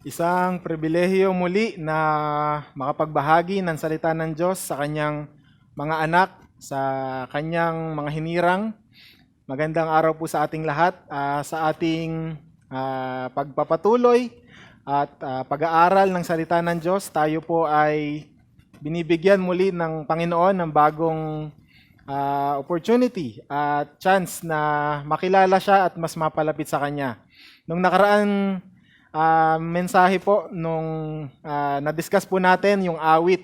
Isang pribilehiyo muli na makapagbahagi ng salita ng Diyos sa kanyang mga anak, sa kanyang mga hinirang. Magandang araw po sa ating lahat, sa ating pagpapatuloy at pag-aaral ng salita ng Diyos. Tayo po ay binibigyan muli ng Panginoon ng bagong opportunity at chance na makilala siya at mas mapalapit sa Kanya. Nung nakaraan mensahe po nung na-discuss po natin yung awit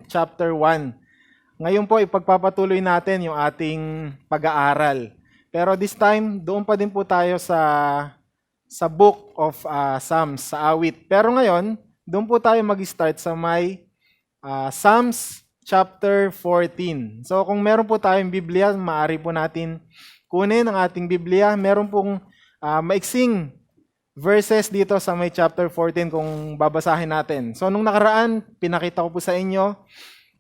chapter 1. Ngayon po ipagpapatuloy natin yung ating pag-aaral. Pero this time, doon pa din po tayo sa book of Psalms, sa awit. Pero ngayon, doon po tayo mag-start sa may Psalms chapter 14. So kung meron po tayong Biblia, maaari po natin kunin ang ating Biblia. Meron pong maiksing verses dito sa may chapter 14 kung babasahin natin. So nung nakaraan, pinakita ko po sa inyo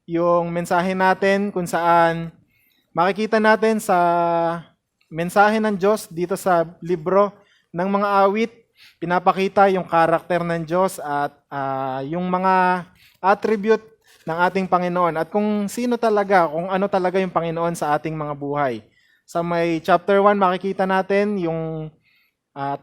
yung mensahe natin kung saan makikita natin sa mensahe ng Diyos dito sa libro ng mga awit, pinapakita yung karakter ng Diyos at yung mga attribute ng ating Panginoon at kung sino talaga, kung ano talaga yung Panginoon sa ating mga buhay. Sa may chapter 1, makikita natin yung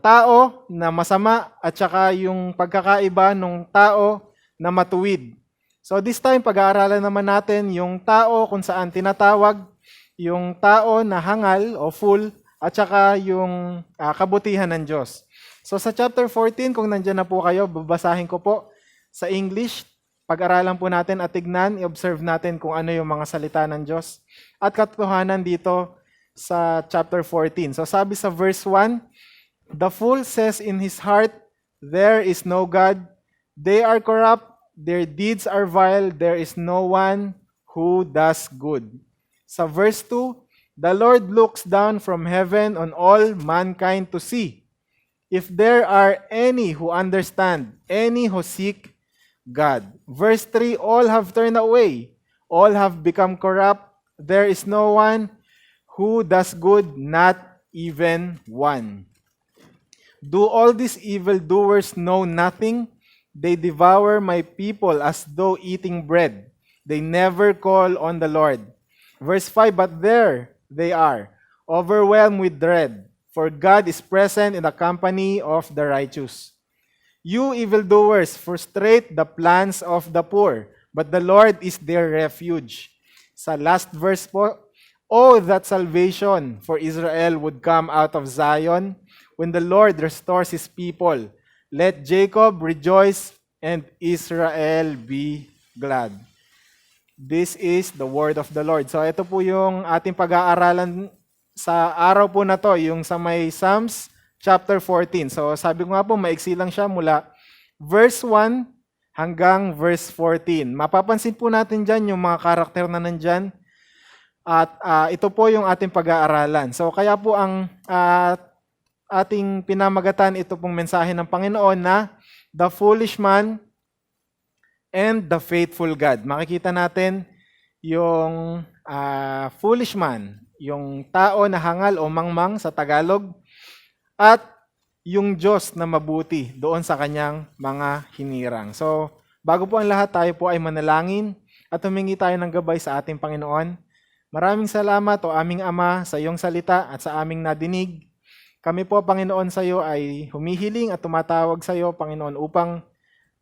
tao na masama at saka yung pagkakaiba ng tao na matuwid. So this time, pag-aaralan naman natin yung tao kung saan tinatawag yung tao na hangal o fool at saka yung kabutihan ng Diyos. So sa chapter 14, kung nandyan na po kayo, babasahin ko po sa English. Pag-aralan po natin at tignan, i-observe natin kung ano yung mga salita ng Diyos at katotohanan dito sa chapter 14. So sabi sa verse 1, "The fool says in his heart, there is no God. They are corrupt, their deeds are vile, there is no one who does good." Sa verse 2, "The Lord looks down from heaven on all mankind to see if there are any who understand, any who seek God." Verse 3, "All have turned away, all have become corrupt, there is no one who does good, not even one. Do all these evildoers know nothing? They devour my people as though eating bread. They never call on the Lord." Verse 5, "But there they are, overwhelmed with dread, for God is present in the company of the righteous. You evildoers frustrate the plans of the poor, but the Lord is their refuge." Sa last verse po, "Oh, that salvation for Israel would come out of Zion, when the Lord restores His people. Let Jacob rejoice and Israel be glad." This is the word of the Lord. So ito po yung ating pag-aaralan sa araw po na to, yung sa may Psalms chapter 14. So sabi ko nga po, maiksi lang siya mula verse 1 hanggang verse 14. Mapapansin po natin dyan yung mga karakter na nandyan. At ito po yung ating pag-aaralan. So kaya po ang ating pinamagatan ito pong mensahe ng Panginoon na the foolish man and the faithful God. Makikita natin yung foolish man, yung tao na hangal o mangmang sa Tagalog, at yung Diyos na mabuti doon sa kanyang mga hinirang. So, bago po ang lahat, tayo po ay manalangin at humingi tayo ng gabay sa ating Panginoon. Maraming salamat o aming Ama sa iyong salita at sa aming nadinig. Kami po, Panginoon, sa iyo ay humihiling at tumatawag sa iyo, Panginoon, upang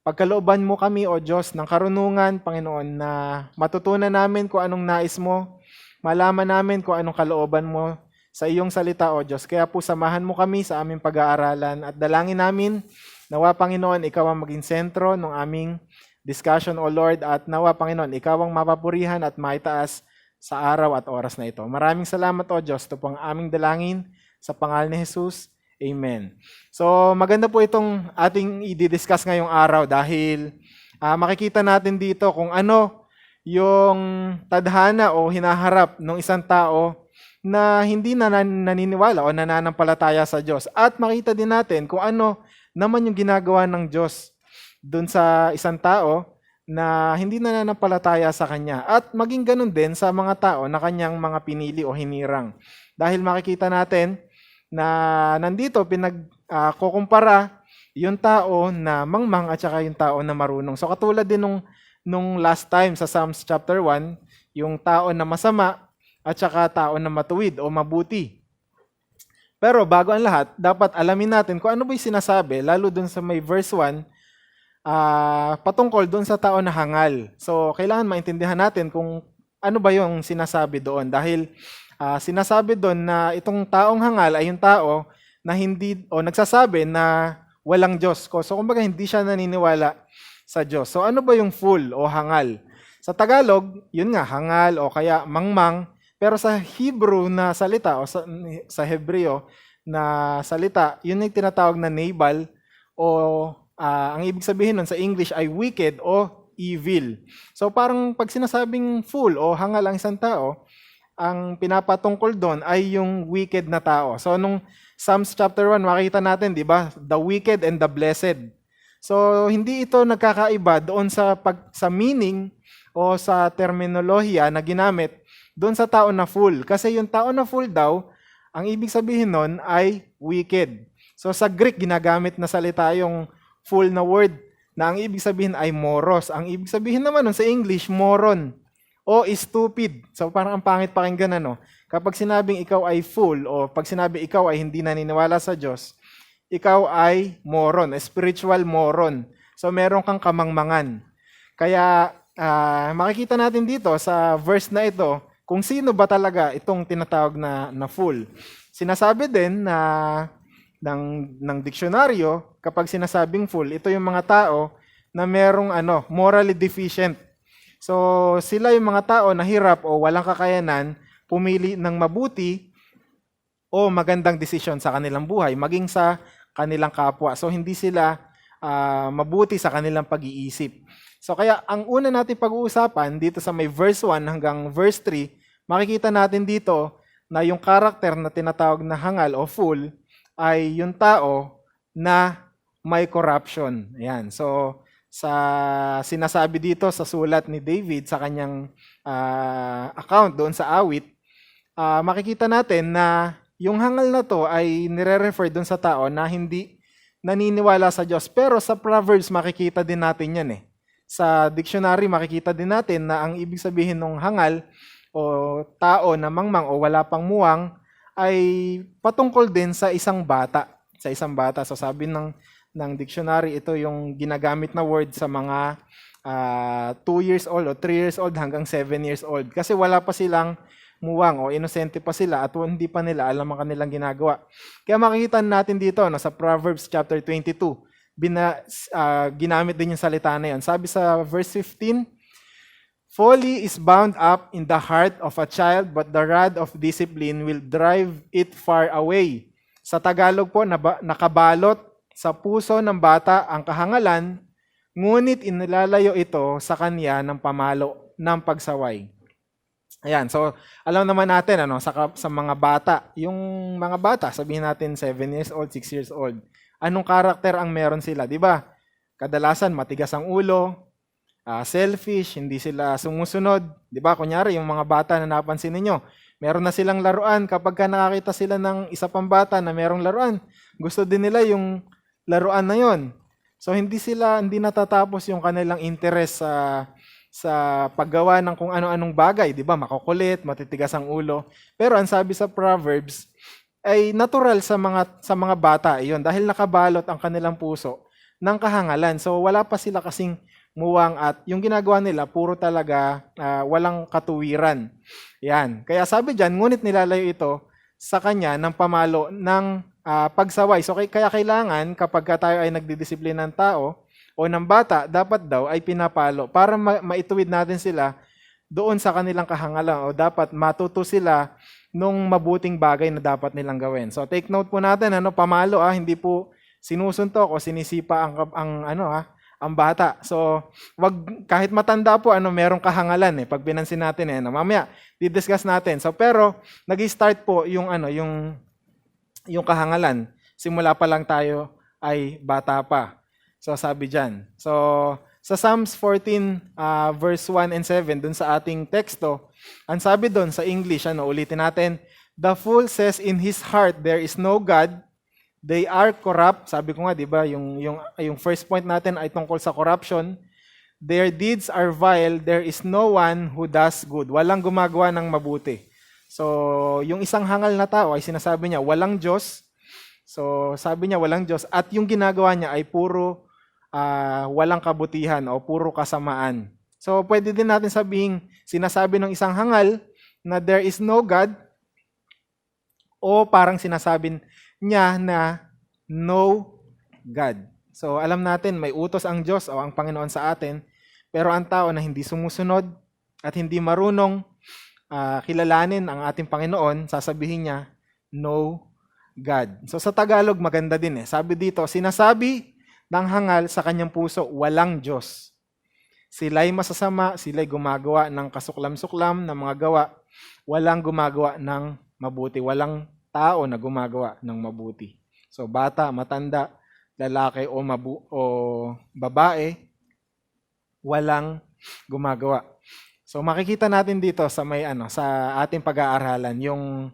pagkalooban mo kami, O Diyos, ng karunungan, Panginoon, na matutunan namin kung anong nais mo, malaman namin kung anong kalooban mo sa iyong salita, O Diyos. Kaya po, samahan mo kami sa aming pag-aaralan at dalangin namin, nawa, Panginoon, ikaw ang maging sentro ng aming discussion, O Lord, at nawa, Panginoon, ikaw ang mapapurihan at maitaas sa araw at oras na ito. Maraming salamat, O Diyos. Ito po ang aming dalangin sa pangalan ni Jesus. Amen. So, maganda po itong ating i-discuss ngayong araw dahil makikita natin dito kung ano yung tadhana o hinaharap ng isang tao na hindi naniniwala o nananampalataya sa Diyos. At makita din natin kung ano naman yung ginagawa ng Diyos dun sa isang tao na hindi nananampalataya sa Kanya. At maging ganun din sa mga tao na Kanyang mga pinili o hinirang. Dahil makikita natin na nandito pinagkukumpara yung tao na mangmang at saka yung tao na marunong. So katulad din nung last time sa Psalms chapter 1, yung tao na masama at saka tao na matuwid o mabuti. Pero bago ang lahat, dapat alamin natin kung ano ba yung sinasabi, lalo dun sa may verse 1, patungkol dun sa tao na hangal. So kailangan maintindihan natin kung ano ba yung sinasabi doon. Dahil sinasabi doon na itong taong hangal ay yung tao na hindi, o nagsasabi na walang Diyos. So kumbaga hindi siya naniniwala sa Diyos. So ano ba yung fool o hangal? Sa Tagalog, yun nga, hangal o kaya mangmang. Pero sa Hebrew na salita o sa Hebreo na salita, yun yung tinatawag na nabal o ang ibig sabihin nun sa English ay wicked o evil. So parang pag sinasabing fool o hangal ang isang tao, ang pinapatungkol doon ay yung wicked na tao. So nung Psalms chapter 1, makita natin, di ba? The wicked and the blessed. So hindi ito nagkakaiba doon sa meaning o sa terminolohiya na ginamit doon sa tao na fool. Kasi yung tao na fool daw, ang ibig sabihin nun ay wicked. So sa Greek, ginagamit na salita yung fool na word na ang ibig sabihin ay moros. Ang ibig sabihin naman nun sa English, moron o stupid. So parang ang pangit pakinggan ano. Kapag sinabing ikaw ay fool o pag sinabi ikaw ay hindi naniniwala sa Diyos, ikaw ay moron, spiritual moron. So meron kang kamangmangan. Kaya makikita natin dito sa verse na ito, kung sino ba talaga itong tinatawag na fool. Sinasabi din na ng diksyonaryo, kapag sinasabing fool, ito yung mga tao na merong morally deficient. So sila yung mga tao na hirap o walang kakayanan pumili ng mabuti o magandang desisyon sa kanilang buhay, maging sa kanilang kapwa. So hindi sila mabuti sa kanilang pag-iisip. So kaya ang una natin pag-uusapan dito sa may verse 1 hanggang verse 3, makikita natin dito na yung karakter na tinatawag na hangal o fool ay yung tao na may corruption. Ayan. So sa sinasabi dito sa sulat ni David sa kanyang account doon sa awit, makikita natin na yung hangal na to ay nire-refer doon sa tao na hindi naniniwala sa Diyos. Pero sa Proverbs makikita din natin yan Sa dictionary makikita din natin na ang ibig sabihin ng hangal o tao na mangmang o wala pang muwang ay patungkol din sa isang bata. So sabi ng dictionary, ito yung ginagamit na word sa mga 2 years old o 3 years old hanggang 7 years old. Kasi wala pa silang muwang o inosente pa sila at hindi pa nila alam ang kanilang ginagawa. Kaya makikita natin dito sa Proverbs chapter 22, ginamit din yung salita na yun. Sabi sa verse 15, folly is bound up in the heart of a child, but the rod of discipline will drive it far away. Sa Tagalog po, nakabalot sa puso ng bata ang kahangalan, ngunit inilalayo ito sa kanya ng pamalo ng pagsaway. Ayan, so alam naman natin sa mga bata, yung mga bata, sabihin natin 7 years old, 6 years old, anong karakter ang meron sila, di ba? Kadalasan matigas ang ulo, selfish, hindi sila sumusunod, di ba? Kunyari yung mga bata na napansin niyo, meron na silang laruan, kapag nakakita sila ng isa pang bata na merong laruan, gusto din nila yung laruan na yon. So hindi natatapos yung kanilang interest sa paggawa ng kung ano-anong bagay, di ba? Makukulit, matitigas ang ulo. Pero ang sabi sa Proverbs ay natural sa mga bata iyon dahil nakabalot ang kanilang puso ng kahangalan. So wala pa sila kasing muwang at yung ginagawa nila puro talaga walang katuwiran. Yan. Kaya sabi diyan, ngunit nilalayo ito sa kanya ng pamalo ng pagsaway. So kaya kailangan kapag tayo ay nagdidisiplina ng tao o ng bata, dapat daw ay pinapalo para maituwid natin sila doon sa kanilang kahangalan o dapat matuto sila nung mabuting bagay na dapat nilang gawin. So take note po natin, pamalo hindi po sinusuntok o sinisipa ang bata. So wag kahit matanda po merong kahangalan pag pinansin natin mamaya di-discuss natin. So pero nag-start po yung yung kahangalan. Simula pa lang tayo ay bata pa. So sabi diyan. So sa Psalms 14 verse 1 and 7 dun sa ating teksto, ang sabi dun sa English, ulitin natin, the fool says in his heart there is no God, They are corrupt. Sabi ko nga, di ba, yung first point natin ay tungkol sa corruption. Their deeds are vile. There is no one who does good. Walang gumagawa ng mabuti. So, yung isang hangal na tao ay sinasabi niya, walang Diyos. So, sabi niya, walang Diyos. At yung ginagawa niya ay puro walang kabutihan o puro kasamaan. So, pwede din natin sabihin, sinasabi ng isang hangal na there is no God, o parang sinasabi niya na no God. So alam natin may utos ang Diyos o ang Panginoon sa atin, pero ang tao na hindi sumusunod at hindi marunong kilalanin ang ating Panginoon, sasabihin niya, no God. So sa Tagalog maganda din Sabi dito, sinasabi ng hangal sa kanyang puso, walang Diyos. Sila'y masasama, sila'y gumagawa ng kasuklam-suklam na mga gawa, walang gumagawa ng mabuti, walang tao na gumagawa ng mabuti. So bata, matanda, lalaki o babae, walang gumagawa. So makikita natin dito sa sa ating pag-aaralan yung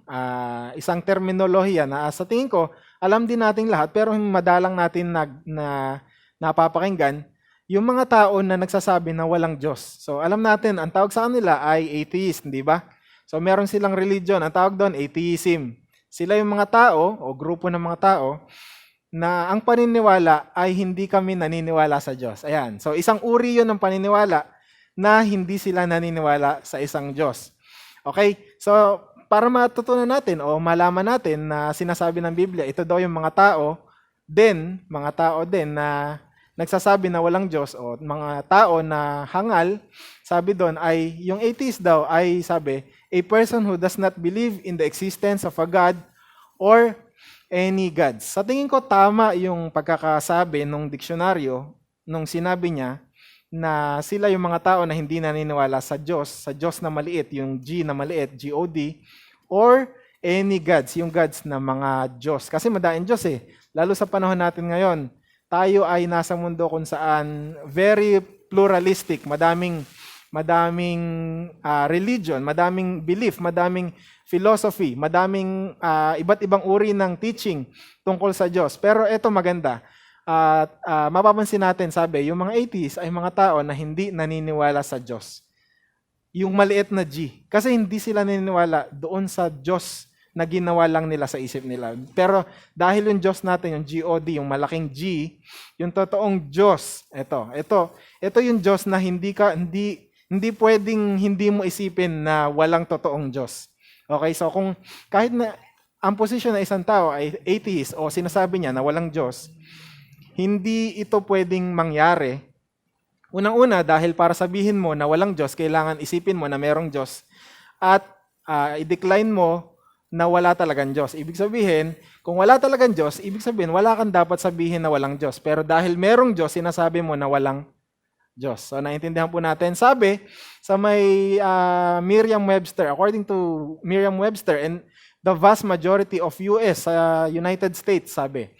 isang terminolohiya na sa tingin ko alam din nating lahat pero madalang natin na napapakinggan yung mga tao na nagsasabi na walang Diyos. So alam natin ang tawag sa kanila ay atheist, di ba? So meron silang religion, ang tawag doon atheism. Sila yung mga tao o grupo ng mga tao na ang paniniwala ay hindi kami naniniwala sa Diyos. Ayan. So isang uri yun ng paniniwala na hindi sila naniniwala sa isang Diyos. Okay? So para matutunan natin o malaman natin na sinasabi ng Biblia, ito daw yung mga tao din na nagsasabi na walang Diyos o mga tao na hangal, sabi doon ay yung atheist daw ay sabi, a person who does not believe in the existence of a God or any gods. Sa tingin ko tama yung pagkakasabi nung diksyonaryo nung sinabi niya na sila yung mga tao na hindi naniniwala sa Diyos na maliit, yung G na maliit, G-O-D, or any gods, yung gods na mga Diyos. Kasi madaing Diyos Lalo sa panahon natin ngayon, tayo ay nasa mundo kung saan very pluralistic, madaming religion, madaming belief, madaming philosophy, madaming iba't ibang uri ng teaching tungkol sa Diyos. Pero ito maganda. Mapapansin natin, sabi, yung mga atheists ay mga tao na hindi naniniwala sa Diyos. Yung maliit na G. Kasi hindi sila naniniwala doon sa Diyos na ginawa lang nila sa isip nila. Pero dahil yung Diyos natin, yung G-O-D, yung malaking G, yung totoong Diyos, ito yung Diyos na hindi pwedeng hindi mo isipin na walang totoong Diyos. Okay, so kung kahit na ang posisyon ng isang tao ay atheist o sinasabi niya na walang Diyos, hindi ito pwedeng mangyari. Unang-una, dahil para sabihin mo na walang Diyos, kailangan isipin mo na merong Diyos at i-decline mo na wala talagang Diyos. Ibig sabihin, kung wala talagang Diyos, ibig sabihin, wala kang dapat sabihin na walang Diyos. Pero dahil merong Diyos, sinasabi mo na walang Diyos. So, naintindihan po natin. Sabi, sa may Merriam-Webster, according to Merriam-Webster, and the vast majority of United States, sabi,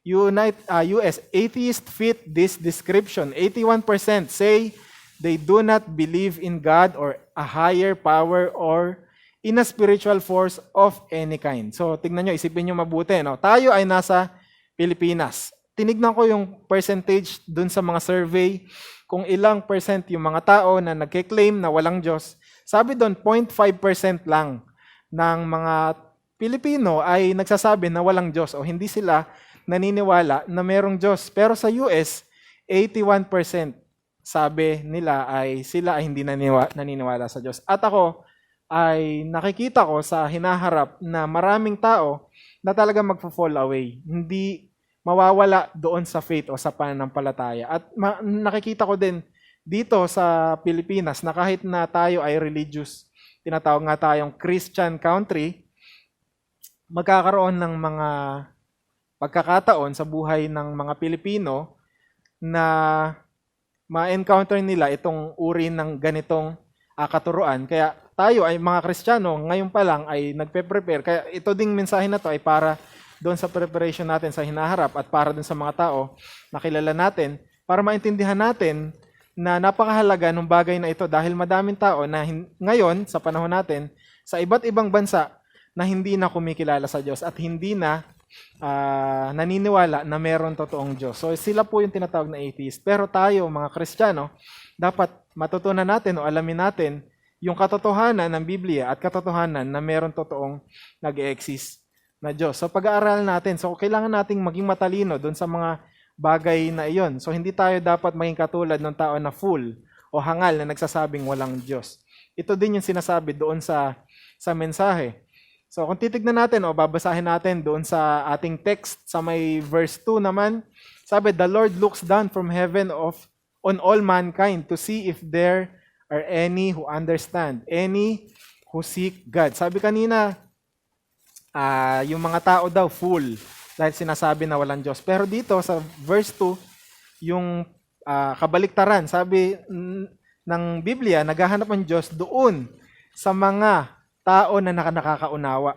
US atheists fit this description. 81% say they do not believe in God or a higher power or in a spiritual force of any kind. So, tignan nyo, isipin nyo mabuti. No? Tayo ay nasa Pilipinas. Tinignan ko yung percentage dun sa mga survey, kung ilang percent yung mga tao na nagke-claim na walang Diyos. Sabi doon, 0.5% lang ng mga Pilipino ay nagsasabi na walang Diyos o hindi sila naniniwala na merong Diyos. Pero sa US, 81% sabi nila ay sila ay hindi naniniwala sa Diyos. At ako ay nakikita ko sa hinaharap na maraming tao na talaga magfo-fall away. Hindi mawawala doon sa faith o sa pananampalataya. At nakikita ko din dito sa Pilipinas na kahit na tayo ay religious, tinatawag nga tayong Christian country, magkakaroon ng mga pagkakataon sa buhay ng mga Pilipino na ma-encounter nila itong uri ng ganitong katuruan. Kaya tayo ay mga Kristiyano, ngayon pa lang ay nagpe-prepare. Kaya ito ding mensahe na to ay para doon sa preparation natin sa hinaharap at para doon sa mga tao na kilala natin para maintindihan natin na napakahalaga ng bagay na ito dahil madaming tao na ngayon sa panahon natin sa iba't ibang bansa na hindi na kumikilala sa Diyos at hindi na naniniwala na meron totoong Diyos. So sila po yung tinatawag na atheist. Pero tayo, mga Kristiyano, dapat matutunan natin o alamin natin yung katotohanan ng Biblia at katotohanan na meron totoong nag-exist na Diyos. So pag-aaralan natin, so kailangan nating maging matalino doon sa mga bagay na iyon. So hindi tayo dapat maging katulad ng tao na fool o hangal na nagsasabing walang Diyos. Ito din yung sinasabi doon sa mensahe. So kung titignan natin o babasahin natin doon sa ating text sa may verse 2 naman, sabi, "The Lord looks down from heaven on all mankind to see if there are any who understand, any who seek God." Sabi kanina, yung mga tao daw fool dahil sinasabi na walang Diyos. Pero dito sa verse 2, yung kabaliktaran, sabi ng Biblia, naghahanap ang Diyos doon sa mga tao na nakakaunawa.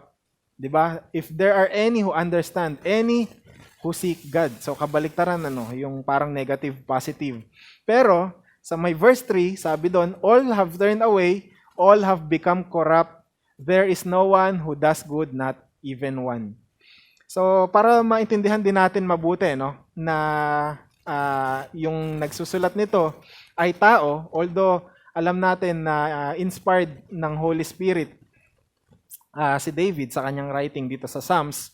'Di ba? If there are any who understand, any who seek God. So kabaliktaran yung parang negative, positive. Pero sa may verse 3, sabi doon, "All have turned away, all have become corrupt. There is no one who does good, not even one." So para maintindihan din natin mabuti na yung nagsusulat nito ay tao, although alam natin na inspired ng Holy Spirit si David sa kanyang writing dito sa Psalms,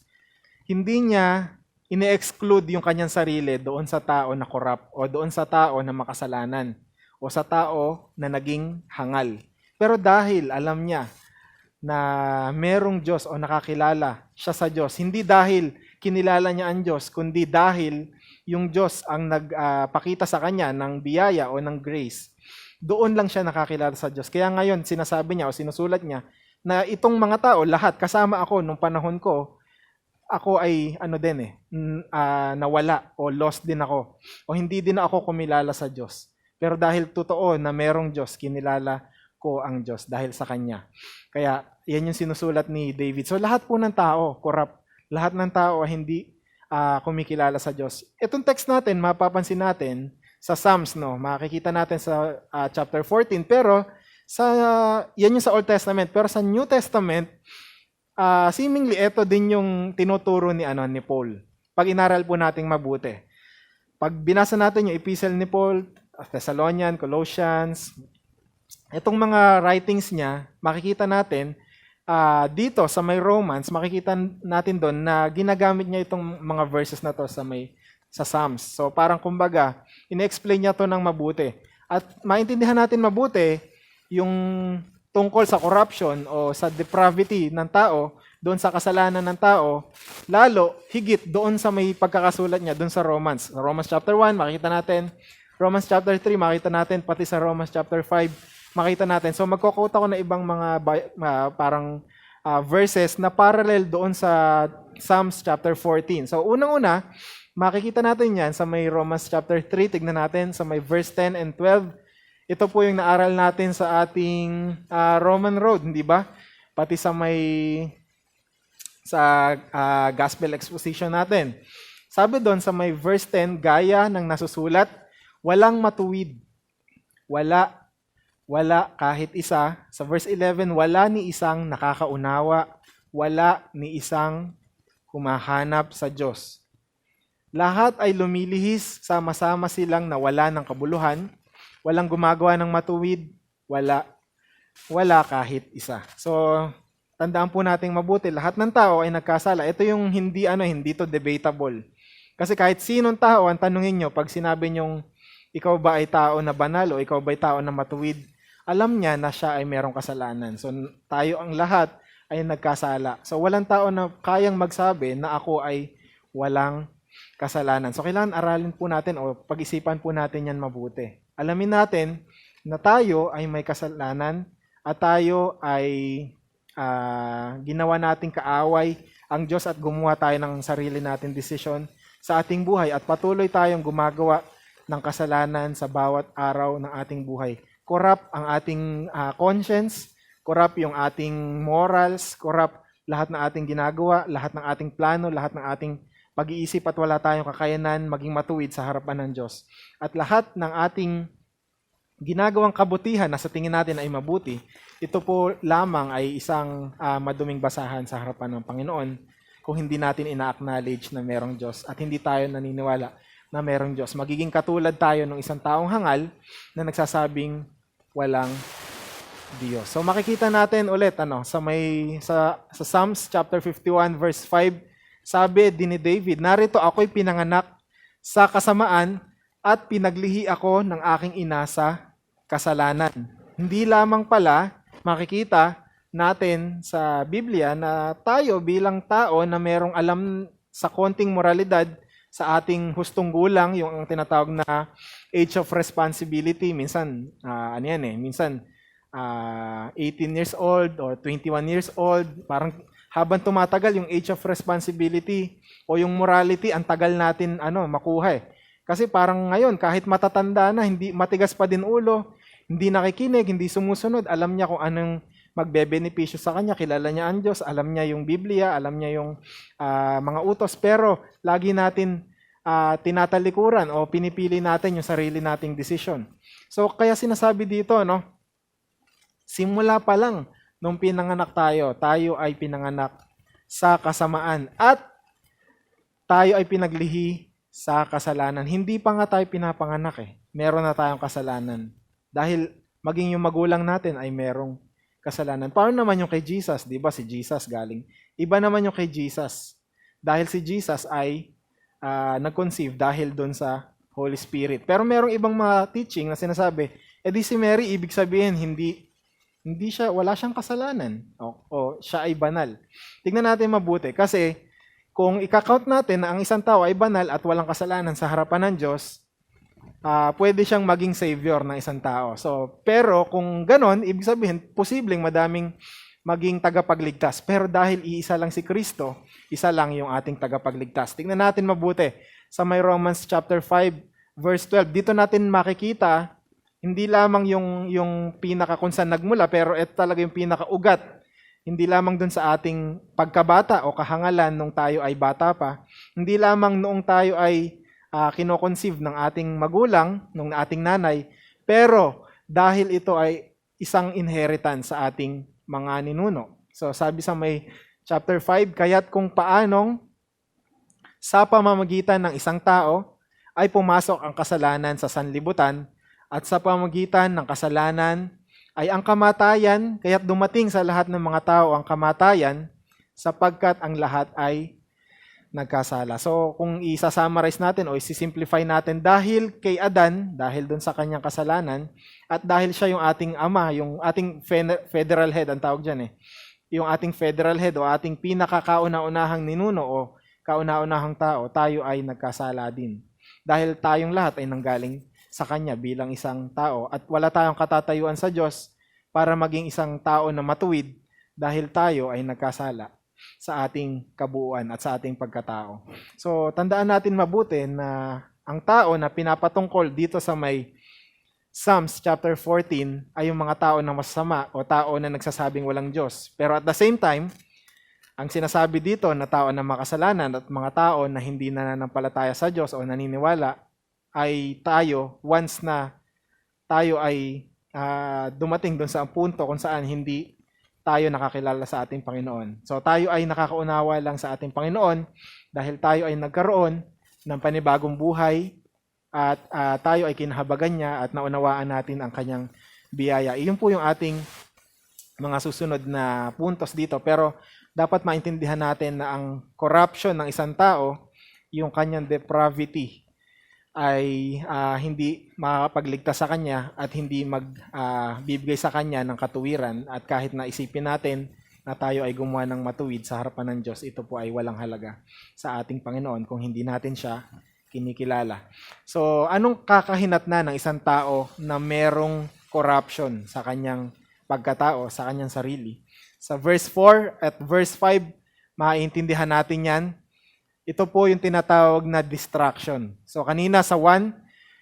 hindi niya ine-exclude yung kanyang sarili doon sa tao na corrupt o doon sa tao na makasalanan o sa tao na naging hangal. Pero dahil alam niya na merong Diyos o nakakilala siya sa Diyos, hindi dahil kinilala niya ang Diyos, kundi dahil yung Diyos ang nagpakita sa kanya ng biyaya o ng grace, doon lang siya nakakilala sa Diyos. Kaya ngayon, sinasabi niya o sinusulat niya na itong mga tao, lahat, kasama ako nung panahon ko, ako ay nawala o lost din ako. O hindi din ako kumilala sa Diyos. Pero dahil totoo na merong Diyos, kinilala ko ang Diyos dahil sa Kanya. Kaya yan yung sinusulat ni David. So lahat po ng tao, corrupt. Lahat ng tao ay hindi kumikilala sa Diyos. Itong text natin, mapapansin natin sa Psalms, makikita natin sa chapter 14. Pero yan yung sa Old Testament. Pero sa New Testament, seemingly ito din yung tinuturo ni Paul. Pag inaral po nating mabuti. Pag binasa natin yung epistle ni Paul, Thessalonian, Colossians, itong mga writings niya, makikita natin dito sa may Romans, makikita natin doon na ginagamit niya itong mga verses na to sa Psalms. So parang kumbaga, ine-explain niya to ng mabuti. At maintindihan natin mabuti yung tungkol sa corruption o sa depravity ng tao, doon sa kasalanan ng tao, lalo higit doon sa may pagkakasulat niya doon sa Romans. Romans chapter 1, makita natin. Romans chapter 3, makita natin. Pati sa Romans chapter 5, makita natin. So magko-quote ako na ibang mga verses na parallel doon sa Psalms chapter 14. So unang-una, makikita natin yan sa may Romans chapter 3. Tignan natin sa may verse 10 and 12. Ito po yung naaral natin sa ating Roman Road, hindi ba? Pati sa Gospel Exposition natin. Sabi doon sa may verse 10, gaya ng nasusulat, walang matuwid. Wala kahit isa. Sa verse 11, wala ni isang nakakaunawa. Wala ni isang humahanap sa Diyos. Lahat ay lumilihis, sama-sama silang nawala ng kabuluhan. Walang gumagawa ng matuwid, wala kahit isa. So, tandaan po nating mabuti, lahat ng tao ay nagkasala. Ito yung hindi to debatable. Kasi kahit sinong tao, ang tanungin nyo, pag sinabi nyong ikaw ba ay tao na banal o ikaw ba ay tao na matuwid, alam niya na siya ay merong kasalanan. So, tayo ang lahat ay nagkasala. So, walang tao na kayang magsabi na ako ay walang kasalanan. So, kailangan aralin po natin o pag-isipan po natin yan mabuti. Alamin natin na tayo ay may kasalanan at tayo ay ginawa nating kaaway ang Diyos at gumawa tayo ng sarili nating desisyon sa ating buhay at patuloy tayong gumagawa ng kasalanan sa bawat araw ng ating buhay. Corrupt ang ating conscience, corrupt yung ating morals, corrupt lahat ng ating ginagawa, lahat ng ating plano, lahat ng ating pag-iisip at wala tayong kakayanan maging matuwid sa harapan ng Diyos. At lahat ng ating ginagawang kabutihan na sa tingin natin ay mabuti, ito po lamang ay isang maduming basahan sa harapan ng Panginoon kung hindi natin ina-acknowledge na merong Diyos at hindi tayo naniniwala na merong Diyos. Magiging katulad tayo ng isang taong hangal na nagsasabing walang Diyos. So makikita natin ulit sa Psalms chapter 51 verse 5, sabi din ni David, narito ako'y pinanganak sa kasamaan at pinaglihi ako ng aking ina sa kasalanan. Hindi lamang pala makikita natin sa Biblia na tayo bilang tao na merong alam sa konting moralidad sa ating hustong gulang, yung tinatawag na age of responsibility, minsan, minsan 18 years old or 21 years old, parang habang tumatagal yung age of responsibility o yung morality, ang tagal natin makuha eh. Kasi parang ngayon, kahit matatanda na, hindi matigas pa din ulo, hindi nakikinig, hindi sumusunod, alam niya kung anong magbebenepisyo sa kanya, kilala niya ang Diyos, alam niya yung Biblia, alam niya yung mga utos, pero lagi natin tinatalikuran o pinipili natin yung sarili nating desisyon. So kaya sinasabi dito, simula pa lang nung pinanganak tayo ay pinanganak sa kasamaan at tayo ay pinaglihi sa kasalanan. Hindi pa nga tayo pinapanganak eh. Meron na tayong kasalanan. Dahil maging yung magulang natin ay merong kasalanan. Paano naman yung kay Jesus? Di ba si Jesus galing? Iba naman yung kay Jesus. Dahil si Jesus ay nag-conceive dahil doon sa Holy Spirit. Pero merong ibang mga teaching na sinasabi, di si Mary, ibig sabihin, wala siyang kasalanan. O siya ay banal. Tignan natin mabuti. Kasi, kung i-count natin na ang isang tao ay banal at walang kasalanan sa harapan ng Diyos, pwede siyang maging savior ng isang tao. Pero kung ganon, ibig sabihin, posibleng madaming maging tagapagligtas. Pero dahil iisa lang si Kristo, isa lang yung ating tagapagligtas. Tingnan natin mabuti sa may Romans chapter 5 verse 12. Dito natin makikita hindi lamang yung pinaka kung saan nagmula, pero ito talaga yung pinakaugat. Hindi lamang dun sa ating pagkabata o kahangalan nung tayo ay bata pa. Hindi lamang noong tayo ay kinoconceive ng ating magulang, ng ating nanay, pero dahil ito ay isang inheritance sa ating mga ninuno. So sabi sa may chapter 5, kaya't kung paanong sa pamamagitan ng isang tao ay pumasok ang kasalanan sa sanlibutan at sa pamamagitan ng kasalanan ay ang kamatayan, kaya't dumating sa lahat ng mga tao ang kamatayan sapagkat ang lahat ay nagkasala. So kung isa-summarize natin o isi-simplify natin, dahil kay Adan, dahil doon sa kanyang kasalanan, at dahil siya yung ating ama, yung ating federal head, ang tawag dyan yung ating federal head o ating pinakakauna-unahang ninuno o kauna-unahang tao, tayo ay nagkasala din. Dahil tayong lahat ay nanggaling sa Kanya bilang isang tao at wala tayong katatayuan sa Diyos para maging isang tao na matuwid dahil tayo ay nagkasala sa ating kabuuan at sa ating pagkatao. So, tandaan natin mabuti na ang tao na pinapatungkol dito sa may Psalms chapter 14 ay yung mga tao na masama o tao na nagsasabing walang Diyos. Pero at the same time, ang sinasabi dito na tao na makasalanan at mga tao na hindi nananampalataya sa Diyos o naniniwala ay tayo once na tayo ay dumating doon sa punto kung saan hindi tayo nakakilala sa ating Panginoon. So tayo ay nakakaunawa lang sa ating Panginoon dahil tayo ay nagkaroon ng panibagong buhay at tayo ay kinahabagan niya at naunawaan natin ang kanyang biyaya. Iyon po yung ating mga susunod na puntos dito. Pero dapat maintindihan natin na ang corruption ng isang tao, yung kanyang depravity, ay hindi makakapagligtas sa kanya at hindi magbibigay sa kanya ng katuwiran. At kahit na isipin natin na tayo ay gumawa ng matuwid sa harapan ng Diyos, ito po ay walang halaga sa ating Panginoon kung hindi natin siya kinikilala. So, anong kakahinatnan ng isang tao na merong corruption sa kanyang pagkatao, sa kanyang sarili? Sa verse 4 at verse 5, maintindihan natin yan. Ito po yung tinatawag na distraction. So, kanina sa 1,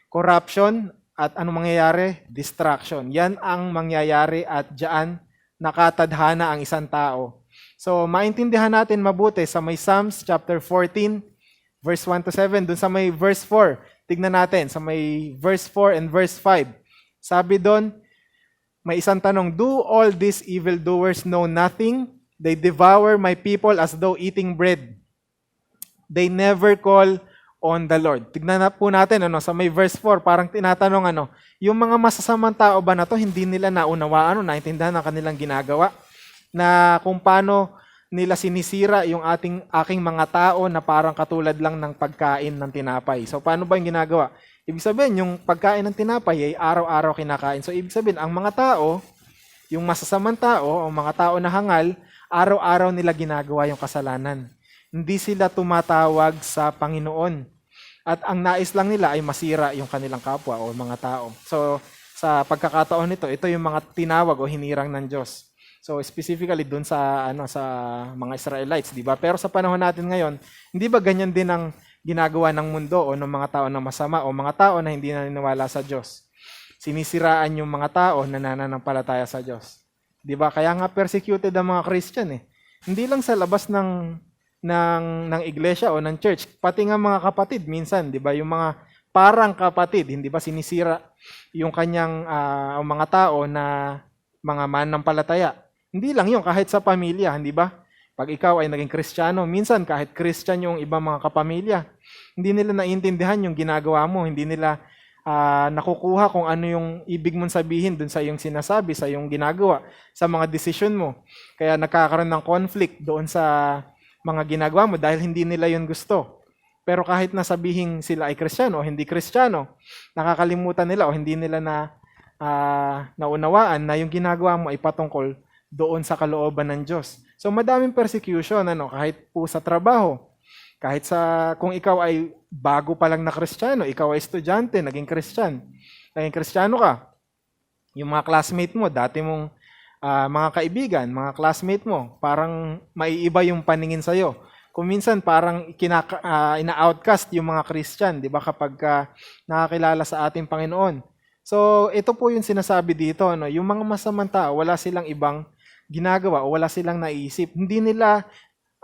corruption at anong mangyayari? Distraction. Yan ang mangyayari at diyan nakatadhana ang isang tao. So, maintindihan natin mabuti sa may Psalms chapter 14, verse 1 to 7, dun sa may verse 4, tignan natin, sa may verse 4 and verse 5. Sabi doon, may isang tanong, do all these evildoers know nothing? They devour my people as though eating bread. They never call on the Lord. Tignan na po natin sa may verse 4, parang tinatanong yung mga masasamang tao ba na to hindi nila naunawaan o naintindihan ang kanilang ginagawa na kung paano nila sinisira yung aking mga tao na parang katulad lang ng pagkain ng tinapay. So paano ba yung ginagawa? Ibig sabihin, yung pagkain ng tinapay ay araw-araw kinakain. So ibig sabihin, ang mga tao, yung masasamang tao, o mga tao na hangal, araw-araw nila ginagawa yung kasalanan. Hindi sila tumatawag sa Panginoon. At ang nais lang nila ay masira yung kanilang kapwa o mga tao. So sa pagkakataon nito, ito yung mga tinawag o hinirang ng Diyos. So specifically dun sa sa mga Israelites, di ba? Pero sa panahon natin ngayon, hindi ba ganyan din ang ginagawa ng mundo o ng mga tao na masama o mga tao na hindi naniniwala sa Diyos? Sinisiraan yung mga tao na nananampalataya sa Diyos. Di ba? Kaya nga persecuted ang mga Christian eh. Hindi lang sa labas ng iglesia o ng church, pati nga mga kapatid minsan, 'di ba? Yung mga parang kapatid, hindi ba sinisira yung kanyang mga tao na mga mananampalataya. Hindi lang 'yon, kahit sa pamilya, hindi ba? Pag ikaw ay naging Kristiyano, minsan kahit Christian yung ibang mga kapamilya, hindi nila naiintindihan yung ginagawa mo, hindi nila nakukuha kung ano yung ibig mong sabihin dun sa iyong sinasabi, sa iyong ginagawa, sa mga desisyon mo. Kaya nagkakaroon ng conflict doon sa mga ginagawa mo dahil hindi nila yun gusto. Pero kahit nasabihin sila ay Kristiyano o hindi Kristiyano, nakakalimutan nila o hindi nila naunawaan na yung ginagawa mo ay patungkol doon sa kalooban ng Diyos. So madaming persecution, kahit po sa trabaho, kahit kung ikaw ay bago pa lang na Kristiyano, ikaw ay estudyante, naging Kristiyano ka, yung mga classmate mo, dati mong mga kaibigan, mga classmate mo, parang maiiba yung paningin sa'yo. Kung minsan parang ina-outcast yung mga Christian, di ba, kapag nakakilala sa ating Panginoon. So, ito po yung sinasabi dito, yung mga masamang tao, wala silang ibang ginagawa o wala silang naisip. Hindi nila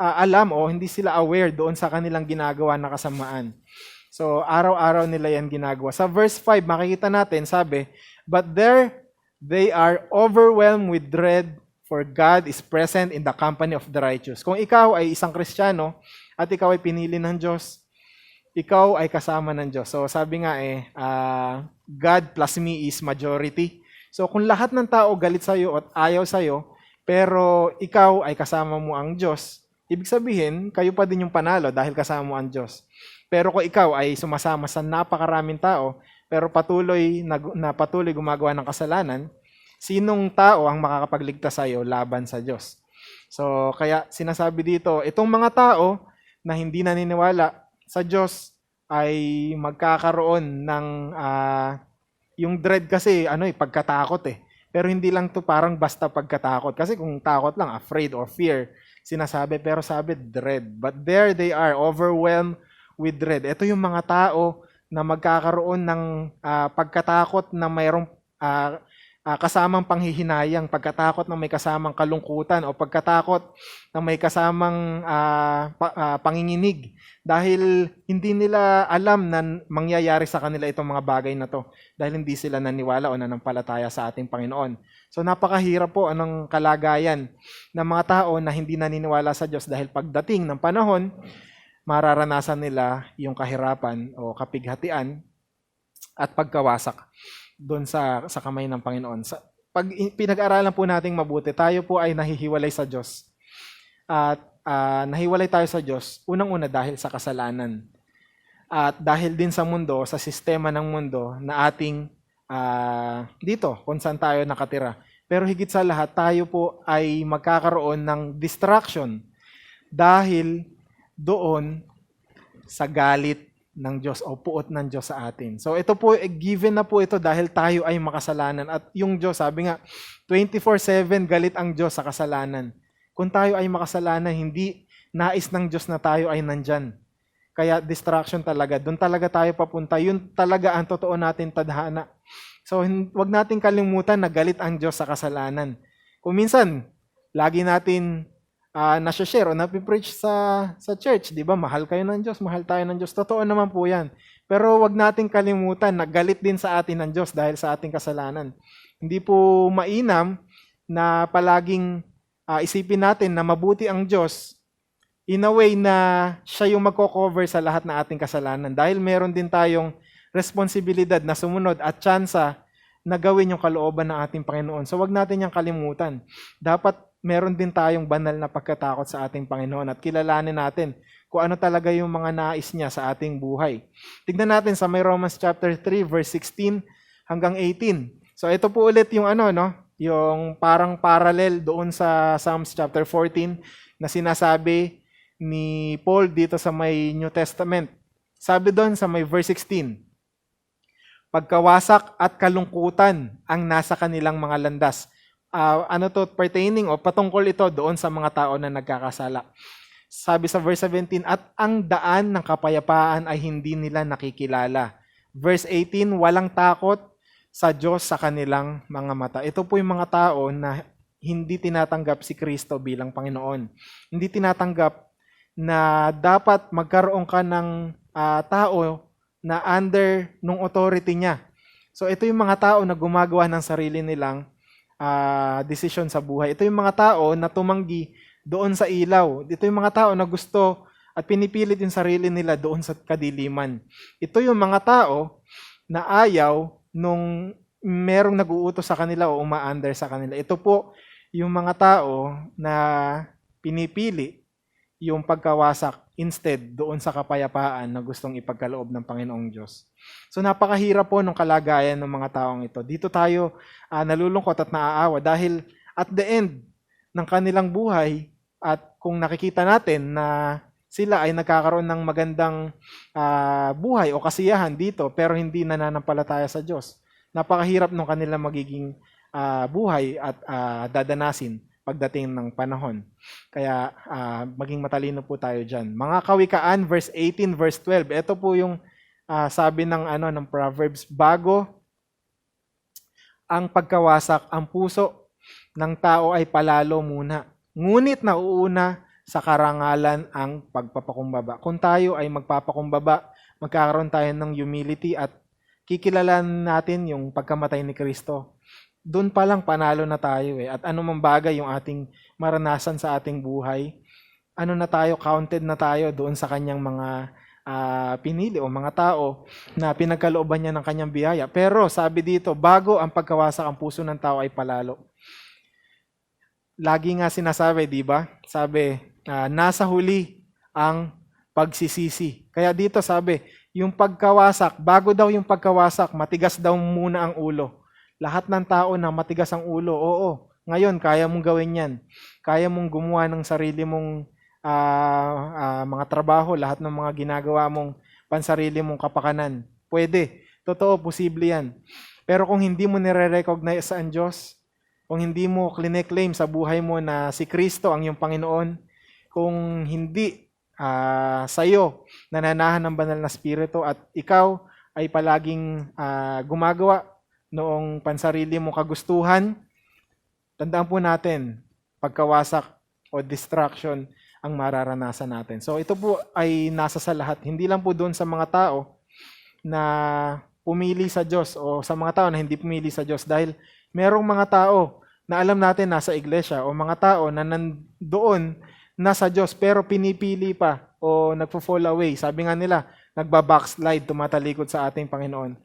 alam o hindi sila aware doon sa kanilang ginagawa na kasamaan. So, araw-araw nila yan ginagawa. Sa verse 5, makikita natin, sabi, "But they are overwhelmed with dread, for God is present in the company of the righteous." Kung ikaw ay isang Kristiyano at ikaw ay pinili ng Diyos, ikaw ay kasama ng Diyos. So sabi nga God plus me is majority. So kung lahat ng tao galit sa'yo at ayaw sa'yo, pero ikaw ay kasama mo ang Diyos, ibig sabihin, kayo pa din yung panalo dahil kasama mo ang Diyos. Pero kung ikaw ay sumasama sa napakaraming tao, pero patuloy gumagawa ng kasalanan, sinong tao ang makakapagligtas sa iyo laban sa Diyos? So, kaya sinasabi dito, itong mga tao na hindi naniniwala sa Diyos ay magkakaroon ng yung dread kasi pagkatakot eh. Pero hindi lang to parang basta pagkatakot. Kasi kung takot lang, afraid or fear, sinasabi, pero sabi dread. But there they are, overwhelmed with dread. Ito yung mga tao na magkakaroon ng pagkatakot na mayroong kasamang panghihinayang, pagkatakot na may kasamang kalungkutan o pagkatakot na may kasamang panginginig dahil hindi nila alam na mangyayari sa kanila itong mga bagay na to dahil hindi sila naniwala o nanampalataya sa ating Panginoon. So napakahirap po anong kalagayan ng mga tao na hindi naniniwala sa Diyos dahil pagdating ng panahon, mararanasan nila yung kahirapan o kapighatian at pagkawasak doon sa kamay ng Panginoon. Pag pinag-aralan po nating mabuti, tayo po ay nahihiwalay sa Diyos. At nahiwalay tayo sa Diyos, unang-una dahil sa kasalanan. At dahil din sa mundo, sa sistema ng mundo na ating dito, kung saan tayo nakatira. Pero higit sa lahat, tayo po ay magkakaroon ng distraction dahil doon sa galit ng Diyos o puot ng Diyos sa atin. So ito po, given na po ito dahil tayo ay makasalanan. At yung Diyos, sabi nga, 24/7 galit ang Diyos sa kasalanan. Kung tayo ay makasalanan, hindi nais ng Diyos na tayo ay nandyan. Kaya distraction talaga. Doon talaga tayo papunta. Yun talaga ang totoo natin tadhana. So wag natin kalimutan na galit ang Diyos sa kasalanan. Kung minsan, lagi natin nasa-share o napipreach sa church, di ba? Mahal kayo ng Diyos, mahal tayo ng Diyos. Totoo naman po yan. Pero wag nating kalimutan na galit din sa atin ng Diyos dahil sa ating kasalanan. Hindi po mainam na palaging isipin natin na mabuti ang Diyos in a way na siya yung magko-cover sa lahat ng ating kasalanan. Dahil meron din tayong responsibilidad na sumunod at tsansa na gawin yung kalooban ng ating Panginoon. So wag natin yung kalimutan. Dapat meron din tayong banal na pagkatakot sa ating Panginoon at kilalanin natin kung ano talaga yung mga nais niya sa ating buhay. Tignan natin sa may Romans chapter 3 verse 16 hanggang 18. So ito po ulit yung yung parang parallel doon sa Psalms chapter 14 na sinasabi ni Paul dito sa may New Testament. Sabi doon sa may verse 16, pagkawasak at kalungkutan ang nasa kanilang mga landas. Pertaining o patungkol ito doon sa mga tao na nagkakasala. Sabi sa verse 17, at ang daan ng kapayapaan ay hindi nila nakikilala. Verse 18, walang takot sa Diyos sa kanilang mga mata. Ito po yung mga tao na hindi tinatanggap si Kristo bilang Panginoon. Hindi tinatanggap na dapat magkaroon ka ng tao na under nung authority niya. So ito yung mga tao na gumagawa ng sarili nilang desisyon sa buhay. Ito yung mga tao na tumanggi doon sa ilaw. Ito yung mga tao na gusto at pinipilit yung sarili nila doon sa kadiliman. Ito yung mga tao na ayaw nung merong nag-uutos sa kanila o uma-under sa kanila. Ito po yung mga tao na pinipili yung pagkawasak instead doon sa kapayapaan na gustong ipagkaloob ng Panginoong Diyos. So napakahirap po ng kalagayan ng mga taong ito. Dito tayo nalulungkot at naaawa dahil at the end ng kanilang buhay at kung nakikita natin na sila ay nagkakaroon ng magandang buhay o kasiyahan dito pero hindi nananampalataya sa Diyos. Napakahirap ng kanilang magiging buhay at dadanasin pagdating ng panahon. Kaya maging matalino po tayo dyan. Mga Kawikaan, verse 18, verse 12. Ito po yung sabi ng Proverbs, bago ang pagkawasak, ang puso ng tao ay palalo muna. Ngunit nauuna sa karangalan ang pagpapakumbaba. Kung tayo ay magpapakumbaba, magkakaroon tayo ng humility at kikilalan natin yung pagkamatay ni Kristo. Doon pa lang panalo na tayo At anumang bagay yung ating maranasan sa ating buhay, counted na tayo doon sa kanyang mga pinili o mga tao na pinagkalooban niya ng kanyang biyaya. Pero sabi dito, bago ang pagkawasak ang puso ng tao ay palalo. Lagi nga sinasabi, di ba? Sabi, nasa huli ang pagsisisi. Kaya dito sabi, yung pagkawasak, bago daw yung pagkawasak, matigas daw muna ang ulo. Lahat ng tao na matigas ang ulo, oo, ngayon kaya mong gawin yan. Kaya mong gumawa ng sarili mong mga trabaho, lahat ng mga ginagawa mong pansarili mong kapakanan. Pwede. Totoo, posible yan. Pero kung hindi mo nire-recognize ang Diyos, kung hindi mo claim sa buhay mo na si Kristo ang iyong Panginoon, kung hindi sa'yo nananahan ng banal na spirito at ikaw ay palaging gumagawa noong pansarili mong kagustuhan, tandaan po natin, pagkawasak o distraction ang mararanasan natin. So ito po ay nasa sa lahat. Hindi lang po doon sa mga tao na pumili sa Diyos o sa mga tao na hindi pumili sa Diyos dahil merong mga tao na alam natin nasa iglesia o mga tao na nandoon nasa Diyos pero pinipili pa o nagpo-fall away. Sabi nga nila, nagba-backslide, tumatalikod sa ating Panginoon.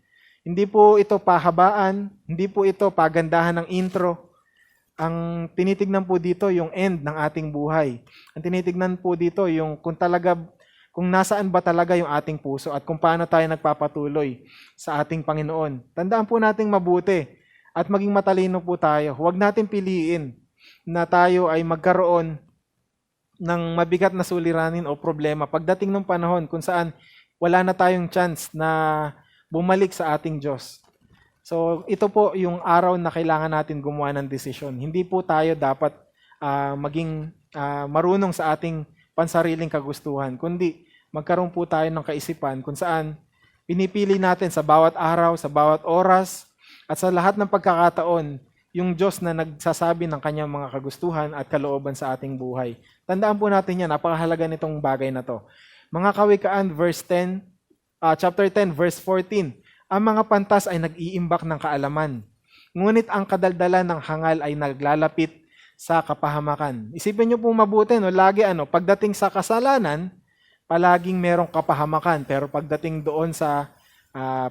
Hindi po ito pahabaan, hindi po ito pagandahan ng intro. Ang tinitignan po dito yung end ng ating buhay. Ang tinitignan po dito yung kung nasaan ba talaga yung ating puso at kung paano tayo nagpapatuloy sa ating Panginoon. Tandaan po nating mabuti at maging matalino po tayo. Huwag natin piliin na tayo ay magkaroon ng mabigat na suliranin o problema pagdating ng panahon kung saan wala na tayong chance na bumalik sa ating Diyos. So, ito po yung araw na kailangan natin gumawa ng desisyon. Hindi po tayo dapat maging marunong sa ating pansariling kagustuhan, kundi magkaroon po tayo ng kaisipan kung saan pinipili natin sa bawat araw, sa bawat oras, at sa lahat ng pagkakataon, yung Diyos na nagsasabi ng kanyang mga kagustuhan at kalooban sa ating buhay. Tandaan po natin yan, napakahalaga nitong bagay na to. Mga Kawikaan, chapter 10, verse 14, ang mga pantas ay nag-iimbak ng kaalaman. Ngunit ang kadaldalan ng hangal ay naglalapit sa kapahamakan. Isipin nyo po mabuti, no? Lagi pagdating sa kasalanan, palaging merong kapahamakan. Pero pagdating doon sa